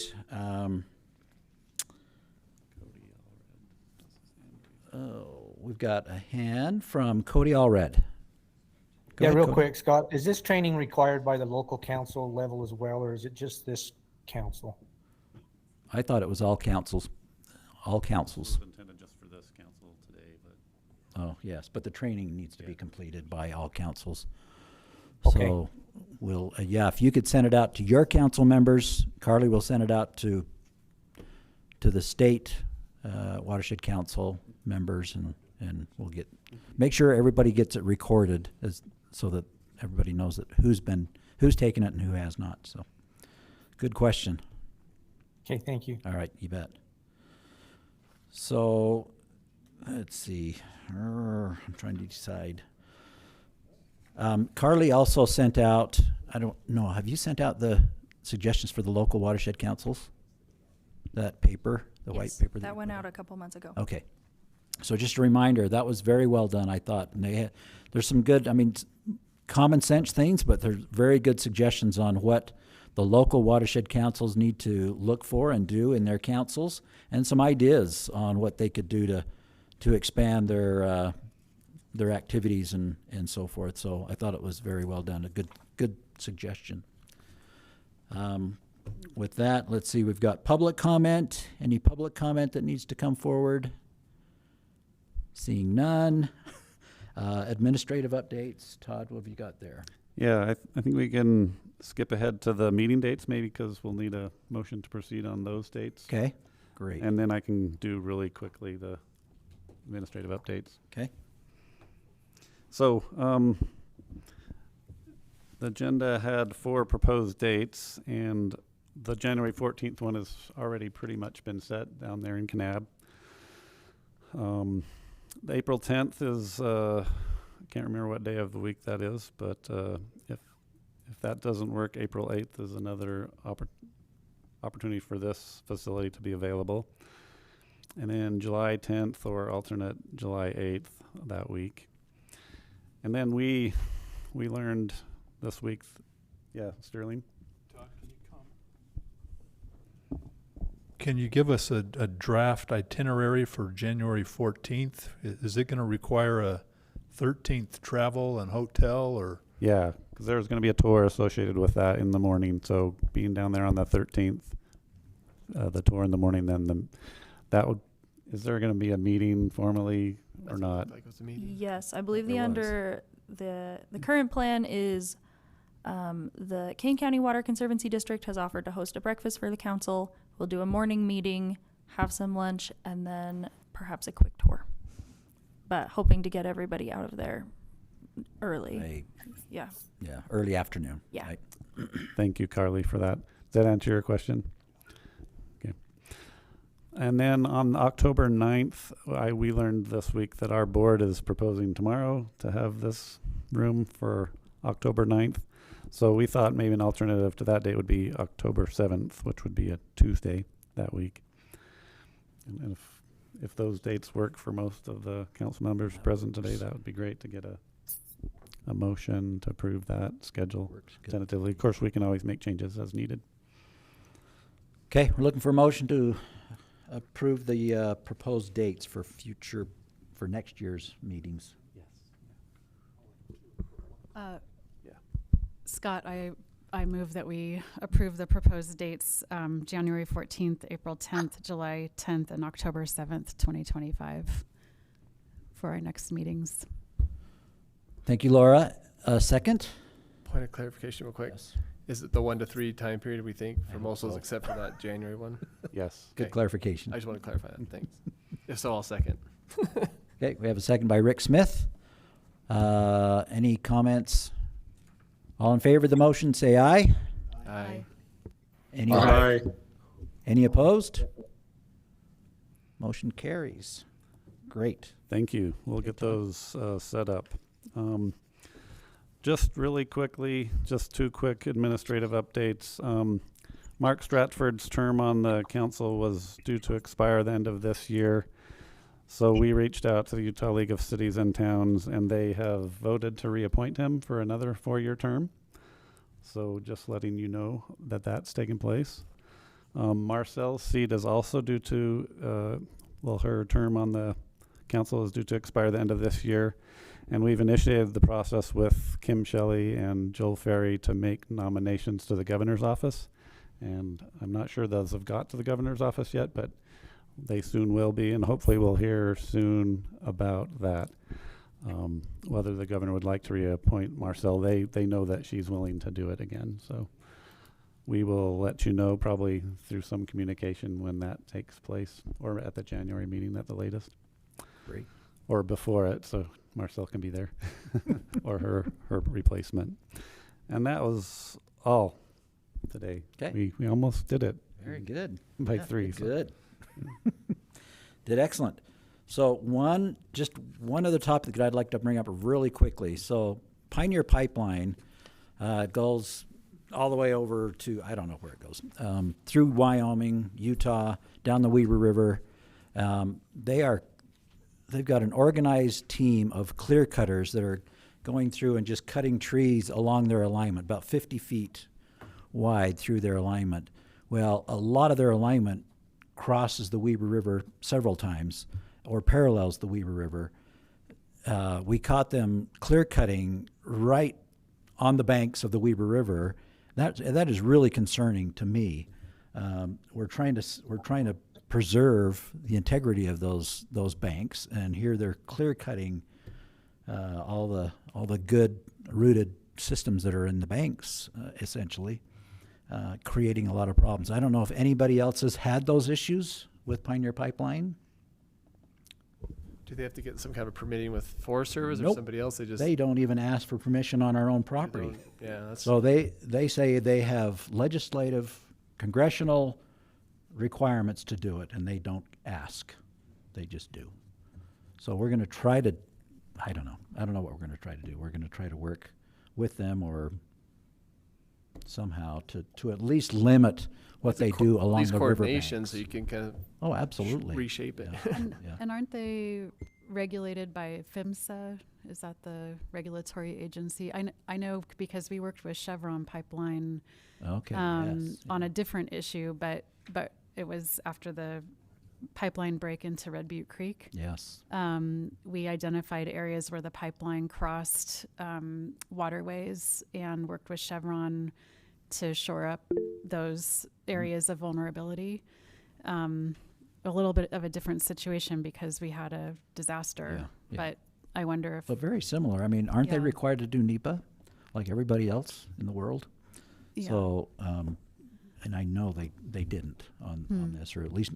We've got a hand from Cody Allred. Go Yeah, ahead, real Cody. quick, Scott, is this training required by the local council level as well, or is it just this council? I thought it was all councils. All councils. It was intended just for this council today, but. Oh, yes, but the training needs to be completed by all councils. Okay. So we'll, yeah, if you could send it out to your council members, Carly will send it out to the state Watershed Council members, and we'll make sure everybody gets it recorded so that everybody knows that who's taken it and who has not. So good question. Okay, thank you. All right, you bet. So let's see. I'm trying to decide. Carly also sent out, I don't know, have you sent out the suggestions for the local watershed councils? That paper, the white paper? That went out a couple months ago. Okay. So just a reminder, that was very well done, I thought. And there's some good, common sense things, but there's very good suggestions on what the local watershed councils need to look for and do in their councils, and some ideas on what they could do to expand their activities and so forth. So I thought it was very well done. A good suggestion. With that, let's see, we've got public comment. Any public comment that needs to come forward? Seeing none. Administrative updates. Todd, what have you got there? Yeah, I think we can skip ahead to the meeting dates maybe, because we'll need a motion to proceed on those dates. Okay, great. And then I can do really quickly the administrative updates. Okay. So, the agenda had 4 proposed dates, and the January 14th one has already pretty much been set down there in Kanab. The April 10th is, I can't remember what day of the week that is, but if that doesn't work, April 8th is another opportunity for this facility to be available. And then July 10th or alternate July 8th that week. And then we learned this week, yeah, Sterling? Todd, can you comment? Can you give us a draft itinerary for January 14th? Is it going to require a 13th travel and hotel, or? Yeah, because there's going to be a tour associated with that in the morning. So being down there on the 13th, the tour in the morning, then is there going to be a meeting formally or not? Yes, I believe There the current plan is the Kane County Water Conservancy District has offered to host a breakfast for the council. We'll do a morning meeting, have some lunch, and then perhaps a quick tour. But hoping to get everybody out of there early. Yeah. Yeah, early afternoon. Yeah. Right. Thank you, Carly, for that. Does that answer your question? Okay. And then on October 9th, we learned this week that our board is proposing tomorrow to have this room for October 9th. So we thought maybe an alternative to that date would be October 7th, which would be a Tuesday that week. And if those dates work for most of the council members present today, that would be great to get a motion to approve that schedule tentatively. Of course, we can always make changes as needed. Okay, we're looking for a motion to approve the proposed dates for next year's meetings. Scott, I move that we approve the proposed dates, January 14th, April 10th, July 10th, and October 7th, 2025 for our next meetings. Thank you, Laura. Second? Point of clarification real quick. Yes. Is it the 1 to 3 time period we think for most of those except for that January one? Yes. Good clarification. I just want to clarify that. Thanks. If so, I'll second. Okay, we have a second by Rick Smith. Any comments? All in favor of the motion, say aye. Aye. Any, Aye. any opposed? Motion carries. Great. Thank you. We'll get those set up. Just really quickly, just two quick administrative updates. Mark Stratford's term on the council was due to expire the end of this year. So we reached out to the Utah League of Cities and Towns, and they have voted to reappoint him for another 4-year term. So just letting you know that that's taking place. Marcelle's seat is also due to, her term on the council is due to expire the end of this year. And we've initiated the process with Kim Shelley and Joel Ferry to make nominations to the governor's office. And I'm not sure those have got to the governor's office yet, but they soon will be, and hopefully we'll hear soon about that. Whether the governor would like to reappoint Marcelle, they know that she's willing to do it again. So we will let you know probably through some communication when that takes place, or at the January meeting at the latest. Great. Or before it, so Marcelle can be there, or her replacement. And that was all today. Okay. We almost did it. Very good. By 3. So. Good. Did excellent. So one other topic that I'd like to bring up really quickly. So Pioneer Pipeline goes all the way over to, I don't know where it goes, through Wyoming, Utah, down the Weber River. They've got an organized team of clear cutters that are going through and just cutting trees along their alignment, about 50 feet wide through their alignment. Well, a lot of their alignment crosses the Weber River several times or parallels the Weber River. We caught them clear cutting right on the banks of the Weber River. That is really concerning to me. We're trying to preserve the integrity of those banks, and here they're clear cutting all the good rooted systems that are in the banks, essentially, creating a lot of problems. I don't know if anybody else has had those issues with Pioneer Pipeline. Do they have to get some kind of permitting with Forest Service or Nope. somebody else? They don't even ask for permission on our own property. Yeah, that's So they say they have legislative, congressional requirements to do it, and they don't ask. They just do. So we're going to try to, I don't know what we're going to try to do. We're going to try to work with them or somehow to at least limit what they do along the river coordination, banks. so you can kind of absolutely reshape it. Yeah. And aren't they regulated by PHMSA? Is that the regulatory agency? I know because we worked with Chevron Pipeline on a different issue, but it was after the pipeline break into Red Butte Creek. Yes. We identified areas where the pipeline crossed waterways and worked with Chevron to shore up those areas of vulnerability. A little bit of a different situation because we had a disaster, but I wonder if... But very similar. I mean, aren't they Yeah. required to do NEPA like everybody else in the world? Yeah. So, and I know they didn't on this, or at least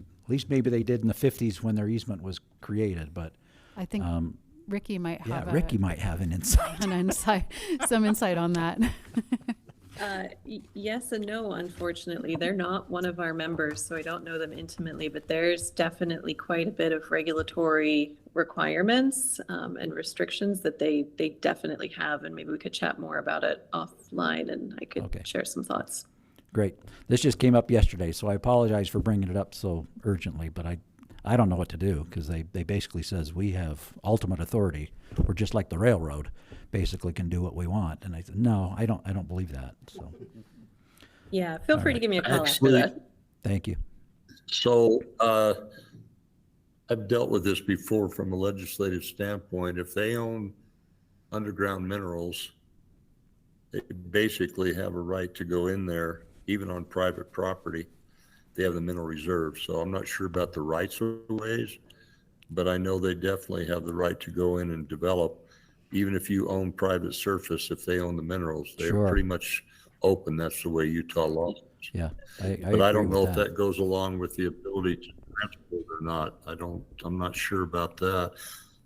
maybe they did in the 50s when their easement was created, but... I think Ricky might have Ricky might have an insight. Some insight on that. Yes and no, unfortunately. They're not one of our members, so I don't know them intimately, but there's definitely quite a bit of regulatory requirements and restrictions that they definitely have, and maybe we could chat more about it offline and I could share some thoughts. Great. This just came up yesterday, so I apologize for bringing it up so urgently, but I don't know what to do because they basically says we have ultimate authority. We're just like the railroad, basically can do what we want. And I said, no, I don't believe that. So Yeah, feel free to give me a call Actually, after that. thank you. So I've dealt with this before from a legislative standpoint. If they own underground minerals, they basically have a right to go in there, even on private property. They have the mineral reserve. So I'm not sure about the rights of ways, but I know they definitely have the right to go in and develop, even if you own private surface. If they own the minerals, they're Sure. pretty much open. That's the way Utah law is. Yeah, But I don't agree know with if that goes along with the ability to transport or not. I'm not sure about that.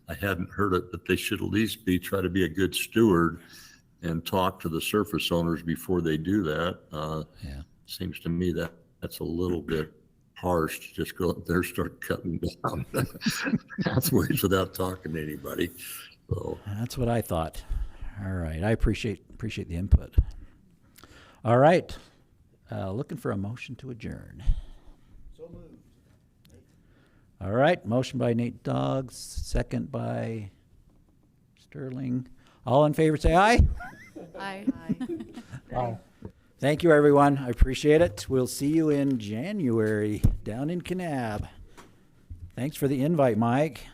I hadn't heard it, but they should at least try to be a good steward and talk to the surface owners before they do that. Yeah. Seems to me that that's a little bit harsh to just go up there and start cutting down pathways without talking to anybody. So That's what I thought. All right, I appreciate the input. All right, looking for a motion to adjourn. So moved. All right, motion by Nate Doggs, second by Sterling. All in favor, say aye. Aye. Aye. Thank you, everyone. I appreciate it. We'll see you in January down in Kanab. Thanks for the invite, Mike.